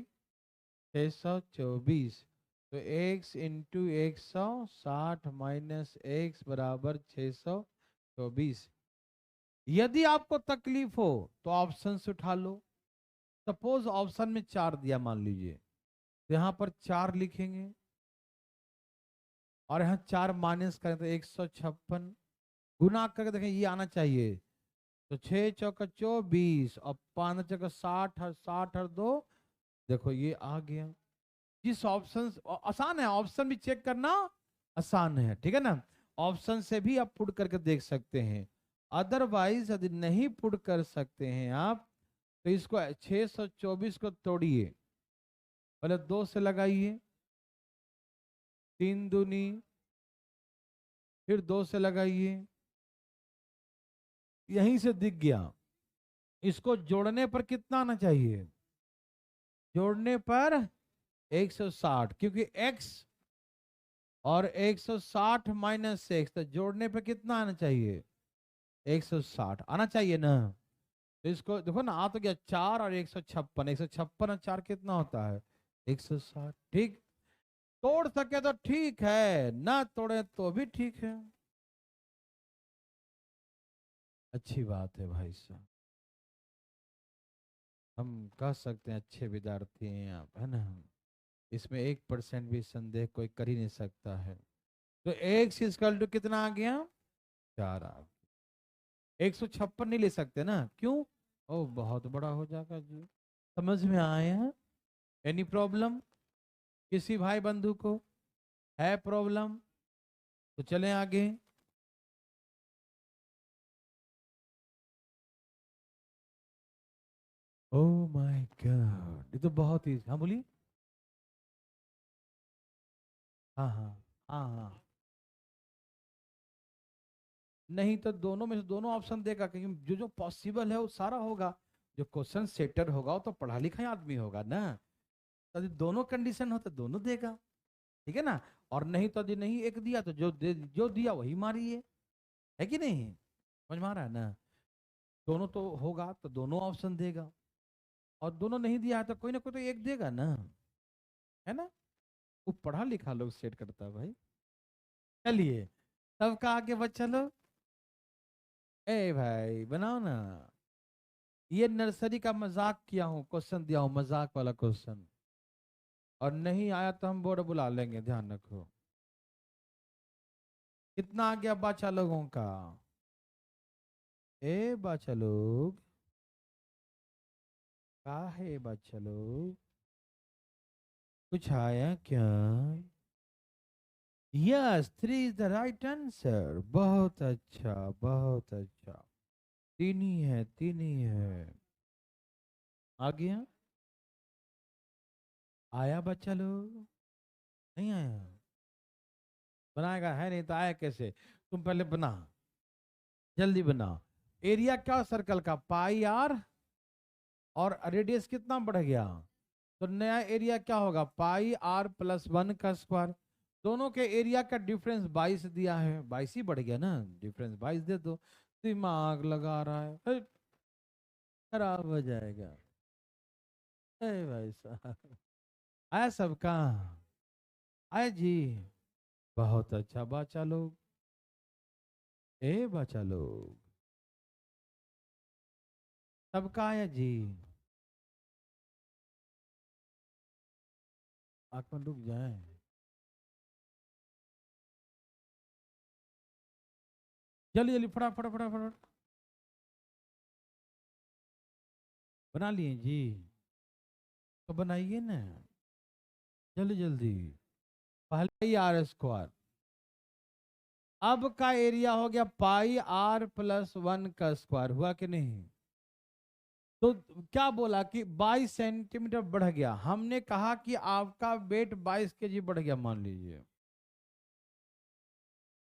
A: 624, तो x इंटू 160 माइनस x बराबर 624। यदि आपको तकलीफ हो तो ऑप्शन से उठा लो। सपोज ऑप्शन में 4 दिया मान लीजिए, तो यहाँ पर 4 लिखेंगे और यहाँ 4 माइनस करें तो 156, गुना करके देखें ये आना चाहिए। तो 6 चौका 24 और 5 चौका 60 और 60 और 2, देखो ये आ गया। जिस ऑप्शन, आसान है ऑप्शन भी चेक करना, आसान है, ठीक है ना। ऑप्शन से भी आप पुट करके देख सकते हैं। अदरवाइज यदि नहीं पुट कर सकते हैं आप, तो इसको 624 को तोड़िए, पहले 2 से लगाइए, 3 दूनी, फिर 2 से लगाइए, यहीं से दिख गया। इसको जोड़ने पर कितना आना चाहिए? जोड़ने पर 160, क्योंकि x और 160 माइनस एक्स, तो जोड़ने पर कितना आना चाहिए? 160 आना चाहिए ना। तो इसको देखो ना, आ तो गया 4 और 156, 156 और 4 कितना होता है? 160। ठीक, तोड़ सके तो ठीक है, ना तोड़े तो भी ठीक है। अच्छी बात है भाई साहब, हम कह सकते हैं अच्छे विद्यार्थी हैं आप, है ना। इसमें 1% भी संदेह कोई कर ही नहीं सकता है। तो x इक्वल टू कितना आ गया? 4 आ गया। 156 नहीं ले सकते ना, क्यों? ओ बहुत बड़ा हो जाएगा जी। समझ में आया? एनी प्रॉब्लम किसी भाई बंधु को? है प्रॉब्लम? तो चलें आगे। ओ माय गॉड, ये तो बहुत ही, हाँ बोलिए। हाँ हाँ, हाँ हाँ। नहीं तो दोनों में से दोनों ऑप्शन देगा, क्योंकि जो जो पॉसिबल है वो सारा होगा। जो क्वेश्चन सेटर होगा वो तो पढ़ा लिखा आदमी होगा ना। तो यदि दोनों कंडीशन हो तो दोनों देगा, ठीक है ना। और नहीं तो यदि नहीं एक दिया तो जो दिया वही मारिए, है कि नहीं? समझ में आ रहा है ना। दोनों तो होगा तो दोनों ऑप्शन देगा, और दोनों नहीं दिया है तो कोई ना कोई तो एक देगा ना, है ना। वो पढ़ा लिखा लोग सेट करता है भाई। चलिए, सबका आगे बच चलो। ए भाई बनाओ ना। ये नर्सरी का मजाक किया हूँ, क्वेश्चन दिया हूँ मजाक वाला क्वेश्चन, और नहीं आया तो हम बोर्ड बुला लेंगे, ध्यान रखो। कितना आ गया बाचा लोगों का? ए बाचा लोग, का है बाचा लोग, कुछ आया क्या? Yes, 3 is the right answer. बहुत अच्छा, बहुत अच्छा। 3 ही है, 3 ही है। आ गया? आया बच्चा लोग? नहीं आया? बनाएगा है नहीं तो आया कैसे? तुम पहले बना, जल्दी बना। एरिया क्या सर्कल का? पाई आर, और रेडियस कितना बढ़ गया? तो नया एरिया क्या होगा? पाई आर प्लस 1 का स्क्वायर। दोनों के एरिया का डिफरेंस 22 दिया है, 22 ही बढ़ गया ना, डिफरेंस 22 दे दो। दिमाग लगा रहा है, खराब हो जाएगा। ए भाई साहब, आया सबका? आया जी? बहुत अच्छा बाचा लोग। ए बाचा लोग, सबका आया जी? आंख में डूब जाए। जल्दी जल्दी, फटाफट फटाफट फटाफट। बना लिए जी? तो बनाइए ना, जल्दी जल्दी। पहले ही आर स्क्वायर, अब का एरिया हो गया पाई आर प्लस 1 का स्क्वायर, हुआ कि नहीं? तो क्या बोला कि 22 सेंटीमीटर बढ़ गया। हमने कहा कि आपका वेट 22 केजी बढ़ गया, मान लीजिए।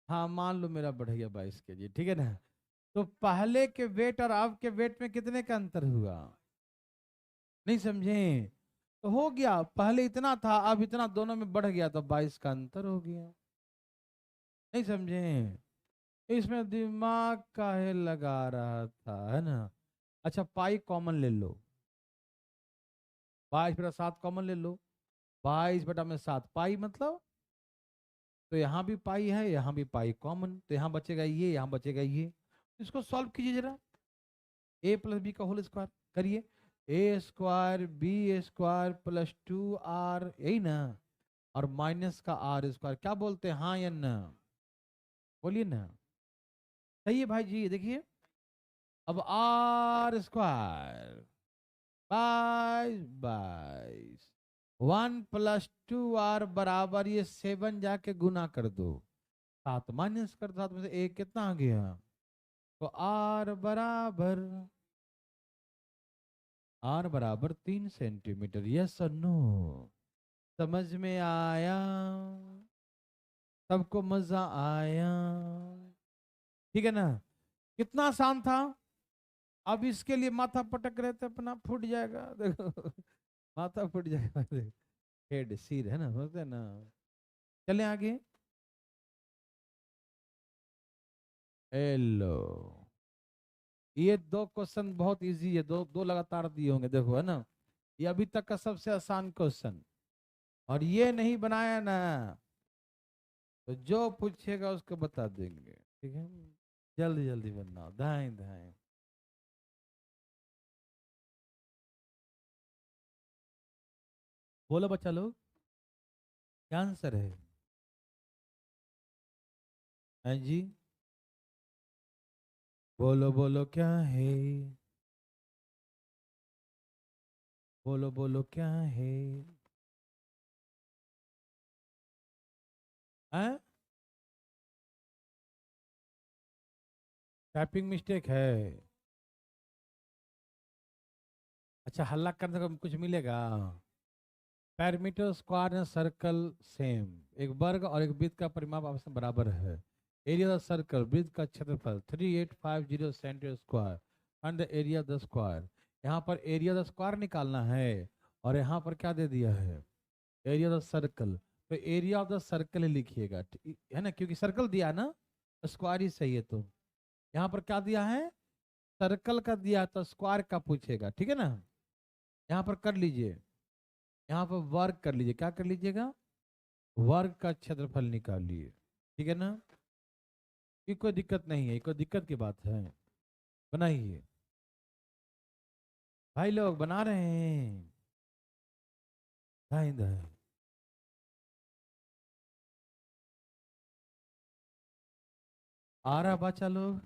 A: हाँ मान लो मेरा बढ़ गया 22 केजी, ठीक है ना। तो पहले के वेट और अब के वेट में कितने का अंतर हुआ? नहीं समझे? तो हो गया, पहले इतना था अब इतना, दोनों में बढ़ गया तो 22 का अंतर हो गया। नहीं समझे? इसमें दिमाग काहे लगा रहा था, है ना। अच्छा, पाई कॉमन ले लो, 22 प्लस 7 कॉमन ले लो, 22/7 पाई मतलब, तो यहाँ भी पाई है, यहाँ भी पाई कॉमन, तो यहाँ बचेगा ये, यहाँ बचेगा ये। इसको सॉल्व कीजिए जरा, a प्लस बी का होल स्क्वायर करिए, a square b square plus 2r, यही ना, और माइनस का r स्क्वायर, क्या बोलते हैं, हाँ या ना, बोलिए ना। सही है भाई जी, देखिए अब r स्क्वायर 22 1 प्लस 2r बराबर, ये 7 जाके गुना कर दो, 7 माइनस कर दो, 7 में से 1 कितना आ गया, तो r बराबर 3 सेंटीमीटर। यस और नो, समझ में आया, सबको मजा आया, ठीक है ना, कितना आसान था। अब इसके लिए माथा पटक रहे थे अपना, फूट जाएगा देखो माथा फूट जाएगा हेड सिर है ना, बोलते हैं ना। चलें आगे, हेलो, ये 2 क्वेश्चन बहुत इजी है, दो दो लगातार दिए होंगे, देखो है ना, ये अभी तक का सबसे आसान क्वेश्चन, और ये नहीं बनाया ना, तो जो पूछेगा उसको बता देंगे, ठीक है, जल्दी जल्दी बनाओ, धाएं धाएं। बोलो बच्चा लोग, क्या आंसर है, हैं जी, बोलो बोलो क्या है, बोलो बोलो क्या है, हैं, टाइपिंग मिस्टेक है, अच्छा हल्ला करने को कुछ मिलेगा, parameter square and circle same, एक वर्ग और एक वृत्त का परिमाप आपस में बराबर है, एरिया ऑफ सर्कल, वृत्त का क्षेत्रफल 3850 centimetre square and the area of the square, यहाँ पर एरिया ऑफ द स्क्वायर निकालना है, और यहाँ पर क्या दे दिया है, एरिया ऑफ द सर्कल, तो एरिया ऑफ द सर्कल ही लिखिएगा, है ना, क्योंकि सर्कल दिया है ना, स्क्वायर ही सही है, तो यहाँ पर क्या दिया है, सर्कल का दिया तो स्क्वायर का पूछेगा, ठीक है ना, यहाँ पर कर लीजिए, यहाँ पर वर्ग कर लीजिए, क्या कर लीजिएगा, वर्ग का क्षेत्रफल निकालिए, ठीक है ना, ये कोई दिक्कत नहीं है, कोई दिक्कत की बात है, बनाइए भाई लोग, बना रहे हैं, दाएं दाएं, आ रहा बच्चा लोग,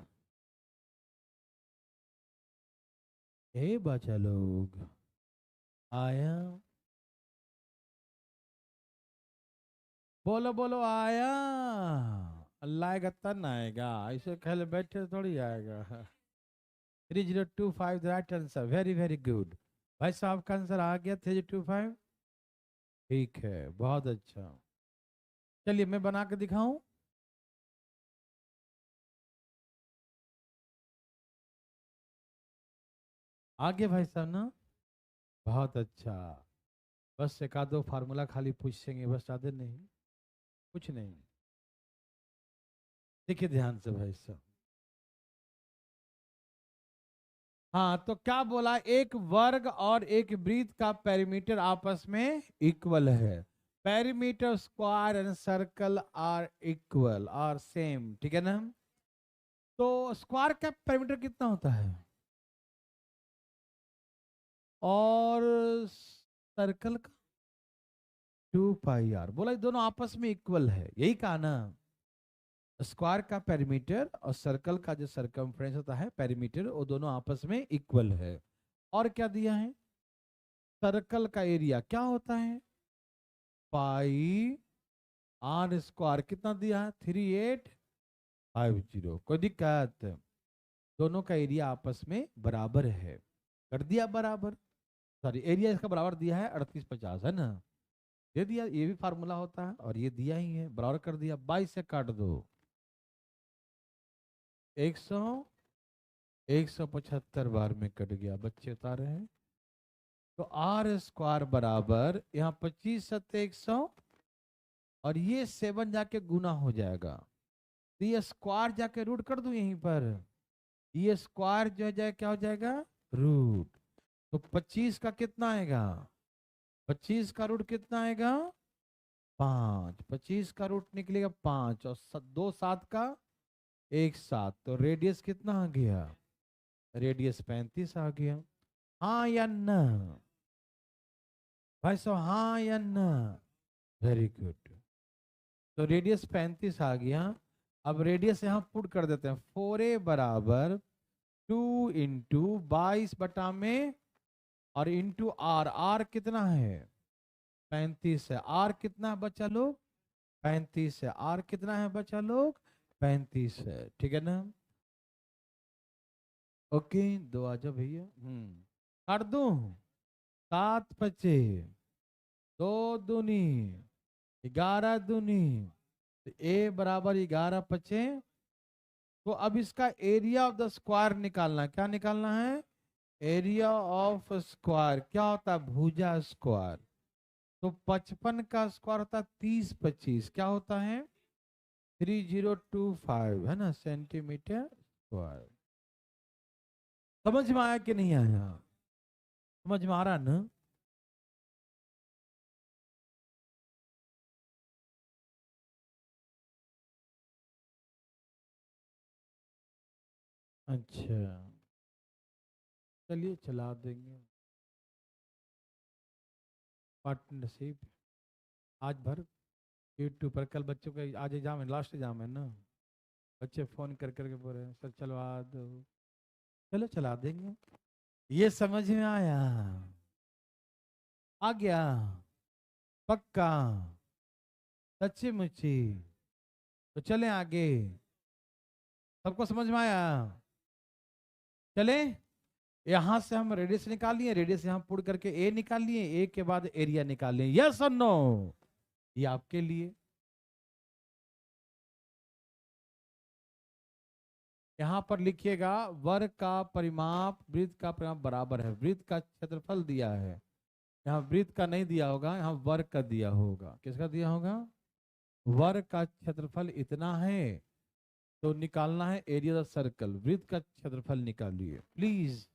A: हे बच्चा लोग, आया, बोलो बोलो आया, अल्लाह का तन आएगा, ऐसे खेल बैठे थोड़ी आएगा 3025 right answer, very very good, भाई साहब का आंसर आ गया 3025, ठीक है, बहुत अच्छा, चलिए मैं बना के दिखाऊं, आगे भाई साहब ना, बहुत अच्छा, बस एक आधो फार्मूला खाली पूछेंगे, बस ज्यादा नहीं, कुछ नहीं, देखिए ध्यान से भाई साहब, हाँ तो क्या बोला, एक वर्ग और एक वृत्त का पेरीमीटर आपस में इक्वल है, perimeter square and circle are equal और सेम, ठीक है ना, तो स्क्वायर का पेरीमीटर कितना होता है, और सर्कल का 2 पाई आर, बोला ये दोनों आपस में इक्वल है, यही कहा ना, स्क्वायर का पेरीमीटर और सर्कल का जो सरकमफ्रेंस होता है पेरीमीटर, वो दोनों आपस में इक्वल है, और क्या दिया है, सर्कल का एरिया क्या होता है, पाई आर स्क्वायर, कितना दिया है 3850, कोई दिक्कत, दोनों का एरिया आपस में बराबर है, कर दिया बराबर, सॉरी एरिया इसका बराबर दिया है 3850, है ना, दे दिया, ये भी फार्मूला होता है, और ये दिया ही है, बराबर कर दिया, 22 से काट दो, 100, 175 बार में कट गया, बच्चे उतारे हैं, तो आर स्क्वायर बराबर, यहाँ 25 × 100, और ये 7 जाके गुना हो जाएगा, तो ये स्क्वायर जाके रूट कर दूं यहीं पर, ये स्क्वायर जो है जाए क्या हो जाएगा, रूट, तो 25 का कितना आएगा, 25 का रूट कितना आएगा? 5। 25 का रूट निकलेगा 5 और 2 7 का 1 7, तो रेडियस कितना आ गया? रेडियस 35 आ गया। हाँ या ना भाई साहब, हाँ या ना? Very good. तो रेडियस 35 आ गया। अब रेडियस यहाँ पुट कर देते हैं। 4a बराबर 2 इंटू 22 में और इंटू आर। आर कितना है? 35 है। आर कितना है बच्चा लोग? 35 है। आर कितना है बच्चा लोग? 35 है। ठीक है ना? ओके, दो आ जाओ भैया। कर दूं? 7 बचे, 2 दूनी 11 दूनी, तो ए बराबर 11 बचे। तो अब इसका एरिया ऑफ द स्क्वायर निकालना है। क्या निकालना है? एरिया ऑफ स्क्वायर क्या होता है? भुजा स्क्वायर। तो 55 का स्क्वायर होता है 30 25, क्या होता है? 3025 है ना, सेंटीमीटर स्क्वायर। समझ में आया कि नहीं आया? समझ में आ रहा ना? अच्छा, चलिए चला देंगे। पार्टनरशिप आज भर यूट्यूब पर। कल बच्चों का आज एग्जाम है, लास्ट एग्जाम है ना। बच्चे फोन कर करके बोल रहे हैं सर चलवा दो। चलो चला देंगे। ये समझ में आया? आ गया? पक्का? सच्ची मुच्ची? तो चले आगे। सबको समझ में आया? चले। यहां से हम रेडियस निकाल लिए, रेडियस यहां पुट करके ए निकाल लिए, ए के बाद एरिया निकाल लिए। यस और नो? ये आपके लिए। यहां पर लिखिएगा वर्ग का परिमाप वृत्त का परिमाप बराबर है। वृत्त का क्षेत्रफल दिया है, यहाँ वृत्त का नहीं दिया होगा, यहाँ वर्ग का दिया होगा। किसका दिया होगा? वर्ग का क्षेत्रफल इतना है, तो निकालना है एरिया ऑफ सर्कल। वृत्त का क्षेत्रफल निकालिए प्लीज।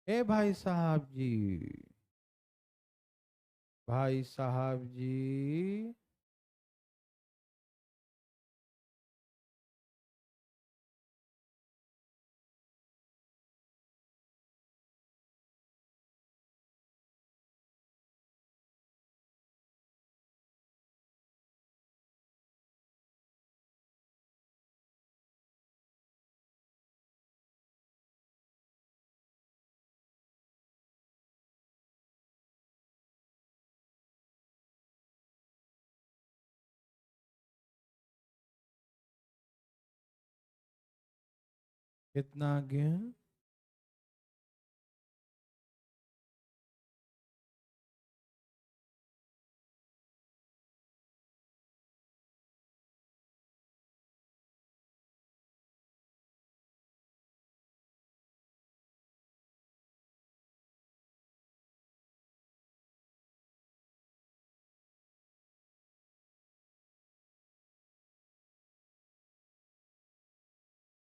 A: ए भाई साहब जी, भाई साहब जी, कितना आ गया?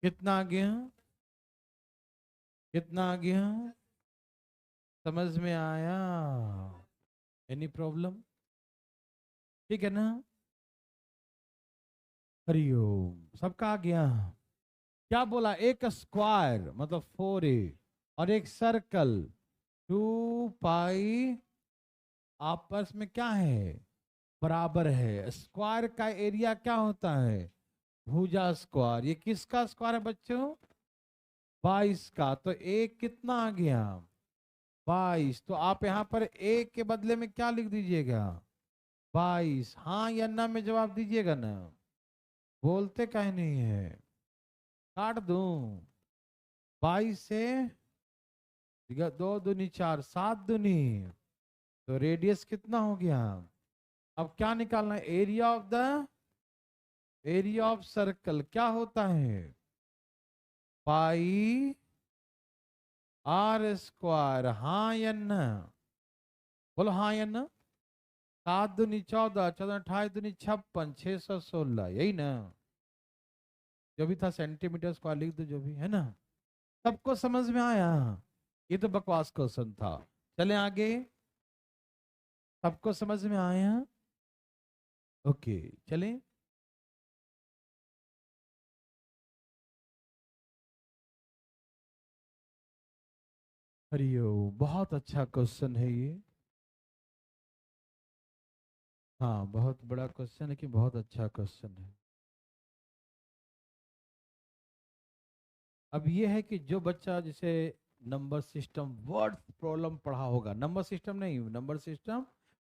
A: कितना आ गया? कितना आ गया? समझ में आया? Any problem? ठीक है ना? हरिओम। सबका आ गया? क्या बोला? एक स्क्वायर मतलब 4a और एक सर्कल 2 पाई आपस में क्या है? बराबर है। स्क्वायर का एरिया क्या होता है? भुजा स्क्वायर। ये किसका स्क्वायर है बच्चों? 22 का। तो एक कितना आ गया? 22। तो आप यहाँ पर एक के बदले में क्या लिख दीजिएगा? 22। हाँ या ना में जवाब दीजिएगा ना। बोलते कहीं नहीं है। काट दूं? 22 से 2 दूनी 4, 7 दूनी, तो रेडियस कितना हो गया? अब क्या निकालना है? एरिया ऑफ सर्कल क्या होता है? पाई आर स्क्वायर। हाँ या ना? बोलो हाँ या ना। 7 दूनी 14, 14 28 दूनी 56, 616, यही ना? जो भी था सेंटीमीटर स्क्वायर लिख दो, जो भी है ना। सबको समझ में आया? ये तो बकवास क्वेश्चन था। चले आगे। सबको समझ में आया? ओके, चलें। हरिओम, बहुत अच्छा क्वेश्चन है ये। हाँ, बहुत बड़ा क्वेश्चन है कि बहुत अच्छा क्वेश्चन है। अब ये है कि जो बच्चा जैसे नंबर सिस्टम वर्ड्स प्रॉब्लम पढ़ा होगा, नंबर सिस्टम नहीं, नंबर सिस्टम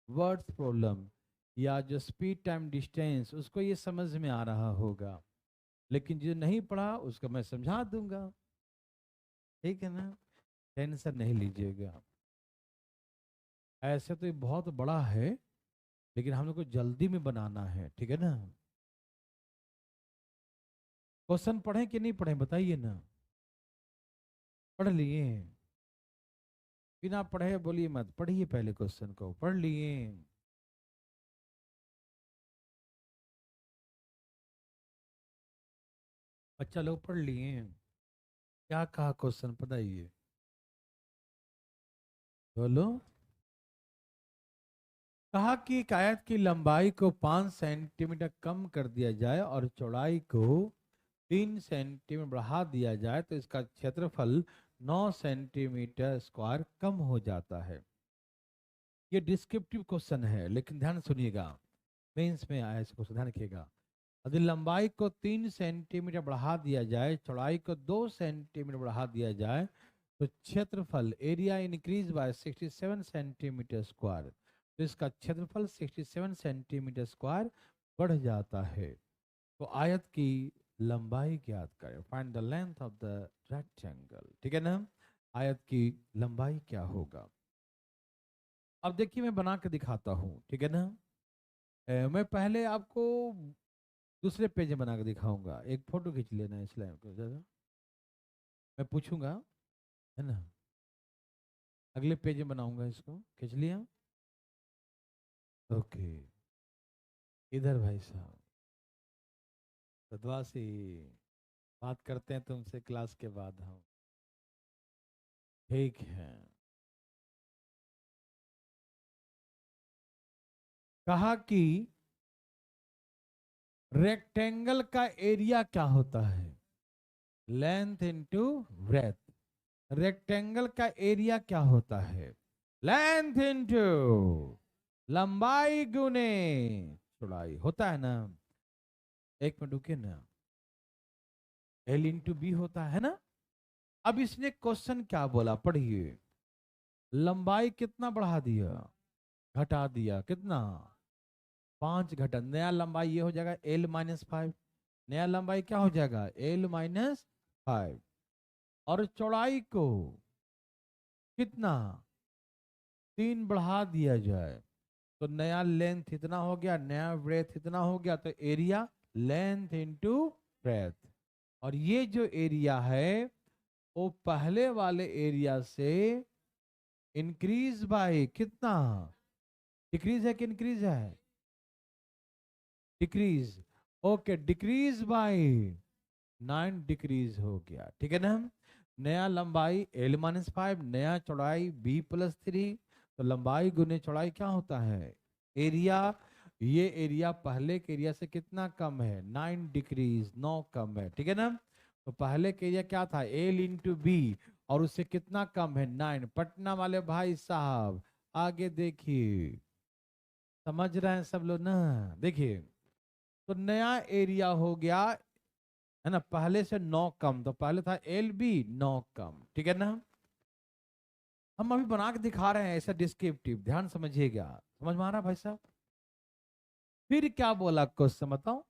A: वर्ड्स प्रॉब्लम, या जो स्पीड टाइम डिस्टेंस, उसको ये समझ में आ रहा होगा। लेकिन जो नहीं पढ़ा उसको मैं समझा दूंगा, ठीक है ना, टेंशन नहीं लीजिएगा। ऐसे तो ये बहुत बड़ा है, लेकिन हम लोग को जल्दी में बनाना है, ठीक है ना। क्वेश्चन पढ़े कि नहीं पढ़े बताइए ना। पढ़ लिए? बिना पढ़े बोलिए मत, पढ़िए, पहले क्वेश्चन को पढ़ लिए। बच्चा लोग पढ़ लिए? क्या कहा क्वेश्चन बताइए, बोलो। कहा कि एक आयत की लंबाई को 5 सेंटीमीटर कम कर दिया जाए और चौड़ाई को 3 सेंटीमीटर बढ़ा दिया जाए तो इसका क्षेत्रफल 9 सेंटीमीटर स्क्वायर कम हो जाता है। ये डिस्क्रिप्टिव क्वेश्चन है, लेकिन ध्यान सुनिएगा, मेंस में आया इस क्वेश्चन, ध्यान रखिएगा। यदि लंबाई को 3 सेंटीमीटर बढ़ा दिया जाए, चौड़ाई को 2 सेंटीमीटर बढ़ा दिया जाए तो क्षेत्रफल area increase by 67 centimetre square, तो इसका क्षेत्रफल 67 सेंटीमीटर स्क्वायर बढ़ जाता है। तो आयत की लंबाई ज्ञात करें, find the length of the rectangle, ठीक है ना। आयत की लंबाई क्या होगा। अब देखिए मैं बना के दिखाता हूँ, ठीक है ना। मैं पहले आपको दूसरे पेज में बना के दिखाऊंगा, एक फोटो खींच लेना इस लाइन को जरा, मैं पूछूंगा, है ना। अगले पेज में बनाऊंगा, इसको खींच लिया। ओके, इधर भाई साहब सदवासी, बात करते हैं तुमसे क्लास के बाद हम, ठीक है। कहा कि रेक्टेंगल का एरिया क्या होता है, लेंथ इनटू ब्रेथ। रेक्टेंगल का एरिया क्या होता है, लेंथ इनटू लंबाई गुने चौड़ाई, होता है ना। एक मिनट रुकिए ना, एल इंटू बी होता है ना। अब इसने क्वेश्चन क्या बोला पढ़िए, लंबाई कितना बढ़ा दिया, घटा दिया, कितना, 5 घटा, नया लंबाई ये हो जाएगा L-5, नया लंबाई क्या हो जाएगा L-5, और चौड़ाई को कितना 3 बढ़ा दिया जाए तो नया लेंथ इतना हो गया, नया ब्रेथ इतना हो गया, तो एरिया लेंथ इंटू ब्रेथ। और ये जो एरिया है वो पहले वाले एरिया से इंक्रीज बाय कितना, डिक्रीज है कि इंक्रीज है, decrease, okay, decrease by 9 decrease हो गया, ठीक है ना। नया लंबाई L-5, नया चौड़ाई B+3, तो लंबाई गुने चौड़ाई क्या होता है एरिया। ये एरिया पहले के एरिया से कितना कम है, 9 डिक्रीज, 9 कम है, ठीक है ना। तो पहले के एरिया क्या था L इंटू बी, और उससे कितना कम है 9। पटना वाले भाई साहब आगे देखिए, समझ रहे हैं सब लोग ना, देखिए। तो नया एरिया हो गया, है ना, पहले से 9 कम, तो पहले था LB 9 कम, ठीक है ना। हम अभी बना के दिखा रहे हैं ऐसा डिस्क्रिप्टिव, ध्यान समझिएगा, समझ में आ रहा भाई साहब। फिर क्या बोला क्वेश्चन बताओ,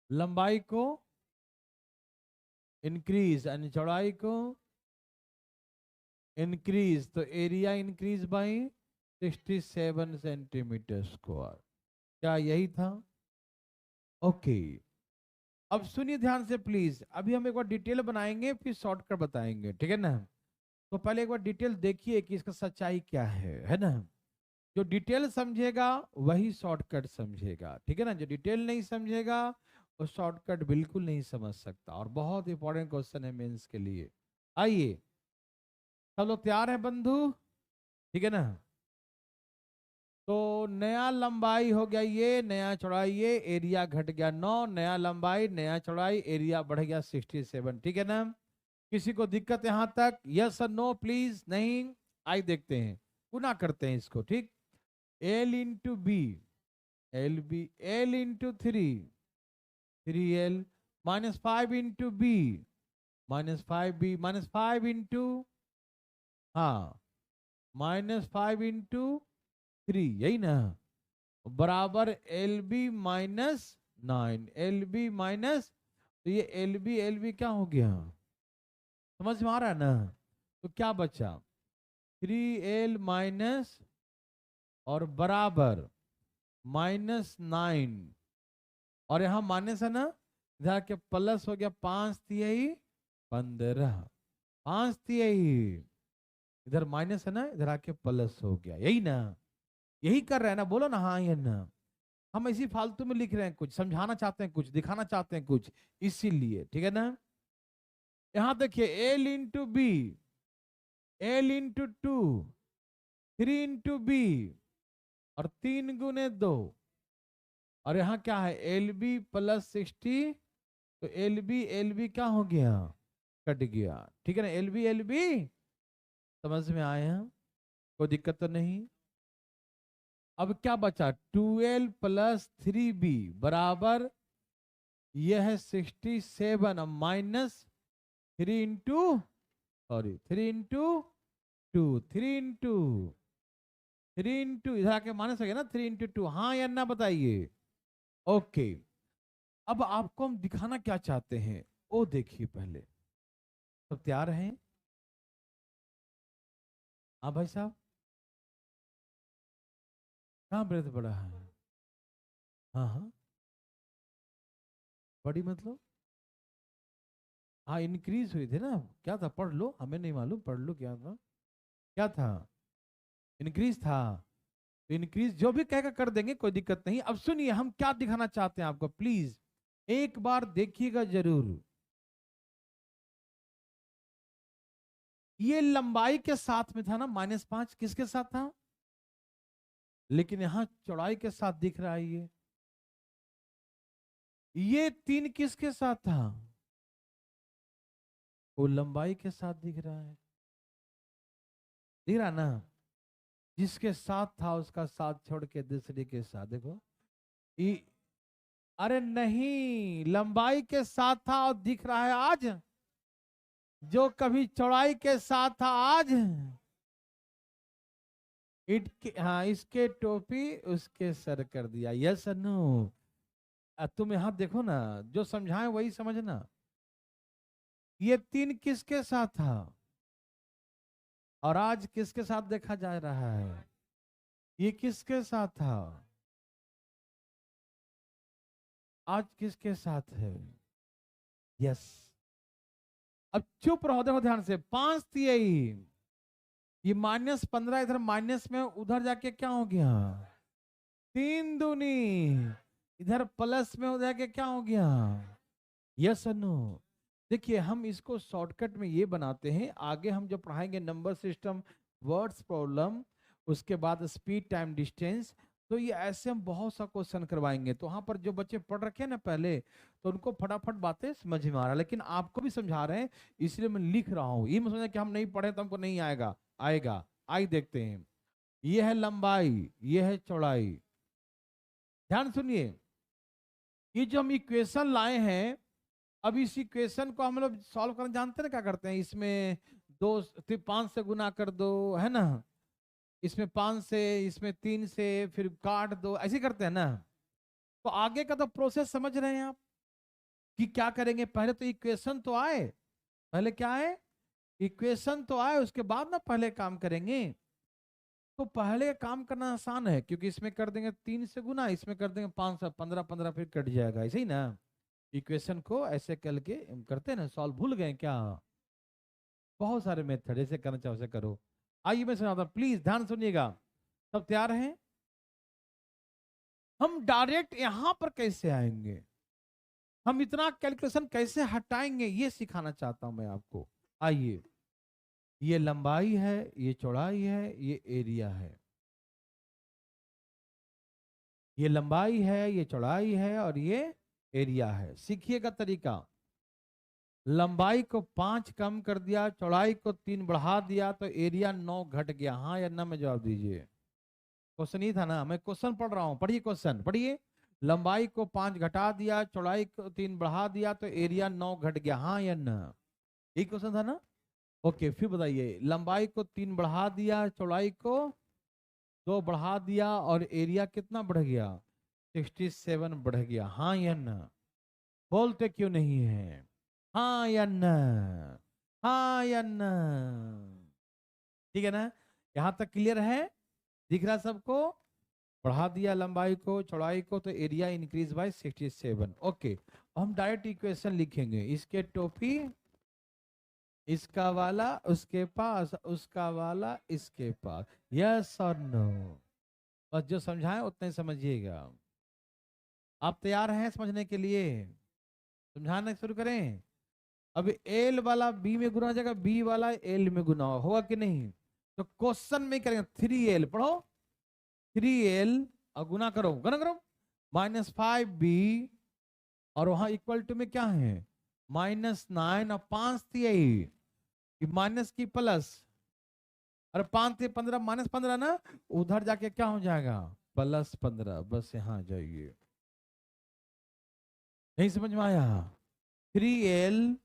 A: लंबाई को इंक्रीज यानी चौड़ाई को इंक्रीज, तो area increase by 67 centimetre square, क्या यही था। ओके, अब सुनिए ध्यान से प्लीज, अभी हम एक बार डिटेल बनाएंगे फिर शॉर्टकट बताएंगे, ठीक है ना। तो पहले एक बार डिटेल देखिए कि इसका सच्चाई क्या है ना। जो डिटेल समझेगा वही शॉर्टकट समझेगा, ठीक है ना। जो डिटेल नहीं समझेगा वो शॉर्टकट बिल्कुल नहीं समझ सकता, और बहुत इंपॉर्टेंट क्वेश्चन है मेंस के लिए। आइए, सब लोग तैयार हैं बंधु, ठीक है ना। तो नया लंबाई हो गया ये, नया चौड़ाई ये, एरिया घट गया 9, नया लंबाई नया चौड़ाई, एरिया बढ़ गया 67। ठीक है ना। किसी को दिक्कत यहां तक? यस और नो प्लीज। नहीं, आई देखते हैं, गुना करते हैं इसको। ठीक, l into b, l b, l into 3 l, -5 into b, -5 b, -5 into, हाँ, -5 इंटू 3, यही ना, बराबर l b -9, l b minus, तो ये एल बी क्या हो गया, समझ में आ रहा है ना। तो क्या बचा, 3L माइनस और बराबर -9, और यहां माइनस है ना, इधर के प्लस हो गया, 5×3 = 15, 5×3, इधर माइनस है ना, इधर आके प्लस हो गया, यही ना, यही कर रहे हैं ना, बोलो ना हाँ या ना। हम इसी फालतू में लिख रहे हैं, कुछ समझाना चाहते हैं, कुछ दिखाना चाहते हैं, कुछ इसीलिए। ठीक है ना। यहां देखिए, l into b, l into 2, 3 into b, और 3×2, और यहाँ क्या है, एल बी +60, तो एल बी क्या हो गया, कट गया। ठीक है ना, एल बी समझ में आया, कोई दिक्कत तो नहीं। अब क्या बचा, 2L + 3B बराबर, यह है 67, -3 इंटू, सॉरी 3×2, 3 इंटू इधर आके माइनस हो गया ना, 3×2, हाँ या ना बताइए। ओके, अब आपको हम दिखाना क्या चाहते हैं, वो देखिए पहले। सब तैयार हैं? हाँ भाई साहब, कहाँ ब्रेथ बड़ा है? हाँ हाँ, बड़ी मतलब, हाँ इंक्रीज हुई थी ना, क्या था, पढ़ लो, हमें नहीं मालूम, पढ़ लो क्या था, क्या था, इंक्रीज था। तो इंक्रीज जो भी कहेगा कर देंगे, कोई दिक्कत नहीं। अब सुनिए, हम क्या दिखाना चाहते हैं आपको, प्लीज एक बार देखिएगा जरूर। ये लंबाई के साथ में था ना, -5 किसके साथ था, लेकिन यहां चौड़ाई के साथ दिख रहा है ये 3 किसके साथ था, वो लंबाई के साथ दिख रहा है, दिख रहा ना, जिसके साथ था उसका साथ छोड़ के दूसरे के साथ देखो। ई, अरे नहीं, लंबाई के साथ था और दिख रहा है आज, जो कभी चौड़ाई के साथ था आज, हाँ इसके टोपी उसके सर कर दिया, यस नो। तुम यहां देखो ना, जो समझाएं वही समझना। ये 3 किसके साथ था, और आज किसके साथ देखा जा रहा है, ये किसके साथ था, आज किसके साथ है, यस। अब चुप रहो, देखो ध्यान से, 5 थी यही, ये -15 इधर माइनस में, उधर जाके क्या हो गया, 3 दूनी, इधर प्लस में हो जाके क्या हो गया, यस और नो। देखिए, हम इसको शॉर्टकट में ये बनाते हैं, आगे हम जो पढ़ाएंगे नंबर सिस्टम, वर्ड्स प्रॉब्लम, उसके बाद स्पीड टाइम डिस्टेंस, तो ये ऐसे हम बहुत सा क्वेश्चन करवाएंगे। तो वहां पर जो बच्चे पढ़ रखे हैं ना पहले, तो उनको फटाफट बातें समझ में आ रहा है, लेकिन आपको भी समझा रहे हैं, इसलिए मैं लिख रहा हूं। ये मत समझना कि हम नहीं पढ़े तो हमको नहीं आएगा, आएगा। आई देखते हैं, ये है लंबाई, ये है चौड़ाई। ध्यान सुनिए, ये जो हम इक्वेशन लाए हैं, अब इस इक्वेशन को हम लोग सॉल्व करना जानते हैं, क्या करते हैं, इसमें 5 से गुना कर दो, है ना, इसमें 5 से, इसमें 3 से, फिर काट दो, ऐसे करते हैं ना। तो आगे का तो प्रोसेस समझ रहे हैं आप, कि क्या करेंगे, पहले तो इक्वेशन तो आए, पहले क्या है, इक्वेशन तो आए, उसके बाद ना पहले काम करेंगे। तो पहले काम करना आसान है, क्योंकि इसमें कर देंगे 3 से गुना, इसमें कर देंगे 5 से 15, 15 फिर कट जाएगा, ऐसे ही ना। इक्वेशन को ऐसे करके करते हैं ना सॉल्व, भूल गए क्या, बहुत सारे मेथड, ऐसे करना चाहो ऐसे करो। आइए मैं सुनाता हूं, प्लीज ध्यान सुनिएगा। सब तैयार हैं? हम डायरेक्ट यहां पर कैसे आएंगे, हम इतना कैलकुलेशन कैसे हटाएंगे, ये सिखाना चाहता हूं मैं आपको। आइए, ये लंबाई है, ये चौड़ाई है, ये एरिया है। ये लंबाई है, ये चौड़ाई है और ये एरिया है। सीखिएगा तरीका। लंबाई को 5 कम कर दिया, चौड़ाई को 3 बढ़ा दिया, तो एरिया 9 घट गया। हाँ या ना में जवाब दीजिए। क्वेश्चन ही था ना, मैं क्वेश्चन पढ़ रहा हूं, पढ़िए क्वेश्चन पढ़िए। लंबाई को 5 घटा दिया, चौड़ाई को 3 बढ़ा दिया, तो एरिया 9 घट गया। हाँ या ना? यही क्वेश्चन था ना। ओके, फिर बताइए। लंबाई को 3 बढ़ा दिया, चौड़ाई को 2 बढ़ा दिया और एरिया कितना बढ़ गया? 67 बढ़ गया। हाँ या ना? बोलते क्यों नहीं है? हाँ या ना? हाँ या ना? ठीक है ना? यहां तक क्लियर है? दिख रहा सबको? बढ़ा दिया लंबाई को, चौड़ाई को, तो एरिया इंक्रीज बाय 67। ओके, हम डायरेक्ट इक्वेशन लिखेंगे। इसके टोपी, इसका वाला उसके पास, उसका वाला इसके पास। यस और नो? बस जो समझाएं उतना ही समझिएगा। आप तैयार हैं समझने के लिए? समझाना शुरू करें। अब एल वाला बी में गुना हो जाएगा, बी वाला एल में गुना होगा कि नहीं? तो क्वेश्चन में करेंगे 3l, पढ़ो 3l और गुना करो, गुना करो -5b, और वहां इक्वल टू में क्या है? -9 और 5 थी यही, माइनस की प्लस, अरे 5 थे 15, -15 ना, उधर जाके क्या हो जाएगा? +15। बस यहां जाइए। नहीं समझ में आया? 3l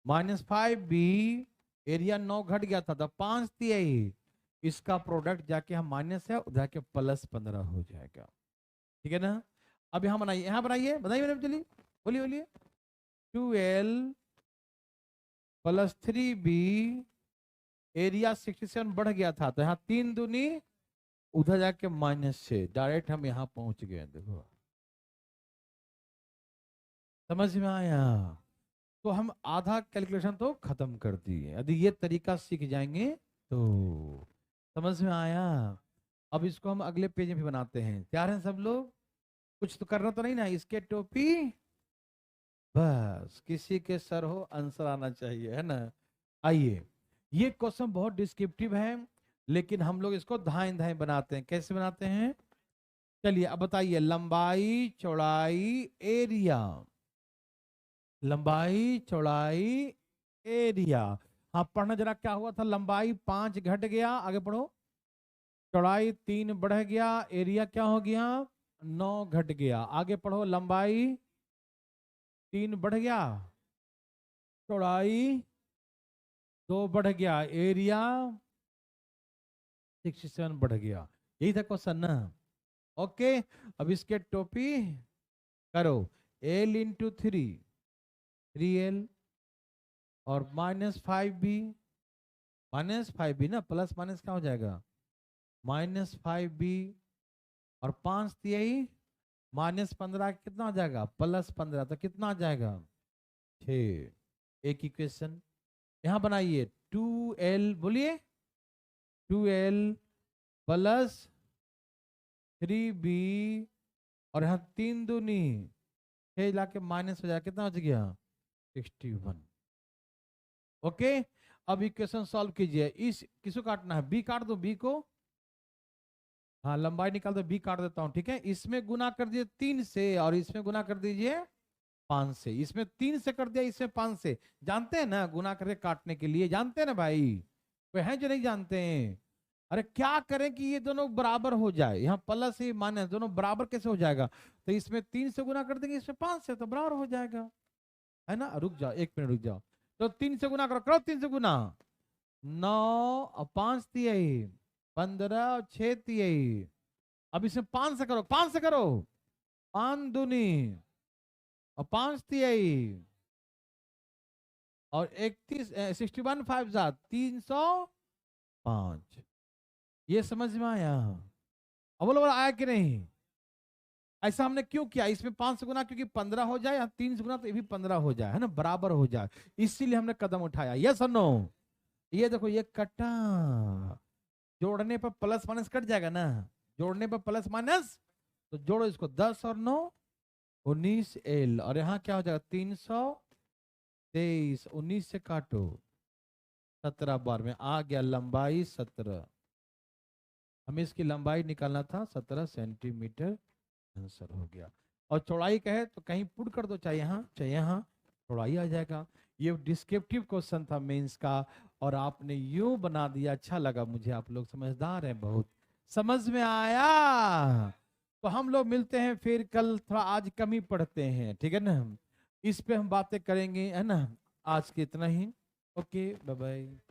A: -5b, एरिया 9 घट गया था, तो 5 थी यही, इसका प्रोडक्ट जाके हम माइनस है, उधर के +15 हो जाएगा। ठीक है ना? अब यहां बनाइए, यहां बनाइए, बताइए मैडम, चलिए बोलिए बोलिए। 2l + 3b, एरिया 67 बढ़ गया था, तो यहाँ 3 दूनी, उधर जाके -6, डायरेक्ट हम यहाँ पहुंच गए। देखो समझ में आया? तो हम आधा कैलकुलेशन तो खत्म कर दिए। यदि ये तरीका सीख जाएंगे तो समझ में आया। अब इसको हम अगले पेज में भी बनाते हैं। तैयार हैं सब लोग? कुछ तो करना तो नहीं ना? इसके टोपी, बस किसी के सर हो, आंसर आना चाहिए, है ना? आइए, ये क्वेश्चन बहुत डिस्क्रिप्टिव है, लेकिन हम लोग इसको धाएं धाएं बनाते हैं। कैसे बनाते हैं? चलिए अब बताइए। लंबाई, चौड़ाई, एरिया। लंबाई, चौड़ाई, एरिया। हाँ, पढ़ना जरा क्या हुआ था। लंबाई 5 घट गया, आगे पढ़ो। चौड़ाई 3 बढ़ गया, एरिया क्या हो गया? 9 घट गया। आगे पढ़ो। लंबाई 3 बढ़ गया, चौड़ाई 2 बढ़ गया, एरिया 67 बढ़ गया। यही था क्वेश्चन ना? ओके, अब इसके टोपी करो। l इंटू 3l, और -5b, -5b ना, प्लस माइनस क्या हो जाएगा? -5b, और 5 यही, -15 कितना हो जाएगा? +15, तो कितना आ जाएगा? 6। एक इक्वेशन यहां बनाइए। 2l, बोलिए 2l + 3b, और यहाँ 3 दूनी 6 लाके माइनस हो जाएगा, कितना बच गया? 61। ओके, अब इक्वेशन सॉल्व कीजिए। इस किसको काटना है? बी काट दो, बी को। हाँ, लंबाई निकाल दो, बी काट देता हूं, ठीक है। इसमें गुना कर दीजिए 3 से, और इसमें गुना कर दीजिए 5 से। इसमें 3 से कर दिया, इसमें 5 से। जानते हैं ना गुना करके काटने के लिए? जानते हैं ना भाई? कोई है जो नहीं जानते हैं? अरे क्या करें कि ये दोनों बराबर हो जाए। यहाँ प्लस ही माइनस दोनों बराबर कैसे हो जाएगा? तो इसमें 3 से गुना कर देंगे, इसमें 5 से, तो बराबर हो जाएगा, है ना? रुक जाओ, 1 मिनट रुक जाओ। तो 3 से गुना करो, करो 3 से गुना। 9 और 5 तिहाई, 15 और 6 तिहाई। अब इसमें 5 से करो, 5 से करो। 5 दूनी और 5 तिहाई, और 31, 61 5 7 305। ये समझ में आया? अब बोलो बोलो, आया कि नहीं? ऐसा हमने क्यों किया? इसमें 5 से गुना क्योंकि 15 हो जाए, 3 से गुना तो ये भी 15 हो जाए, है ना, बराबर हो जाए, इसीलिए हमने कदम उठाया। यस और नो? ये देखो, ये कटा, जोड़ने पर प्लस माइनस कट जाएगा ना, जोड़ने पर प्लस माइनस, तो जोड़ो इसको। 10 और 9 19l, और यहाँ क्या हो जाएगा? 323। 19 से काटो, 17 बार में आ गया, लंबाई 17, हमें इसकी लंबाई निकालना था 17 सेंटीमीटर, आंसर हो गया। और चौड़ाई कहे तो कहीं पुट कर दो, चाहे यहाँ चौड़ाई आ जाएगा। ये डिस्क्रिप्टिव क्वेश्चन था मेंस का, और आपने यूं बना दिया, अच्छा लगा मुझे, आप लोग समझदार हैं बहुत, समझ में आया। तो हम लोग मिलते हैं फिर कल, थोड़ा आज कम ही पढ़ते हैं, ठीक है ना, इस पे हम बातें करेंगे, है ना। आज के इतना ही, ओके बाय बाय।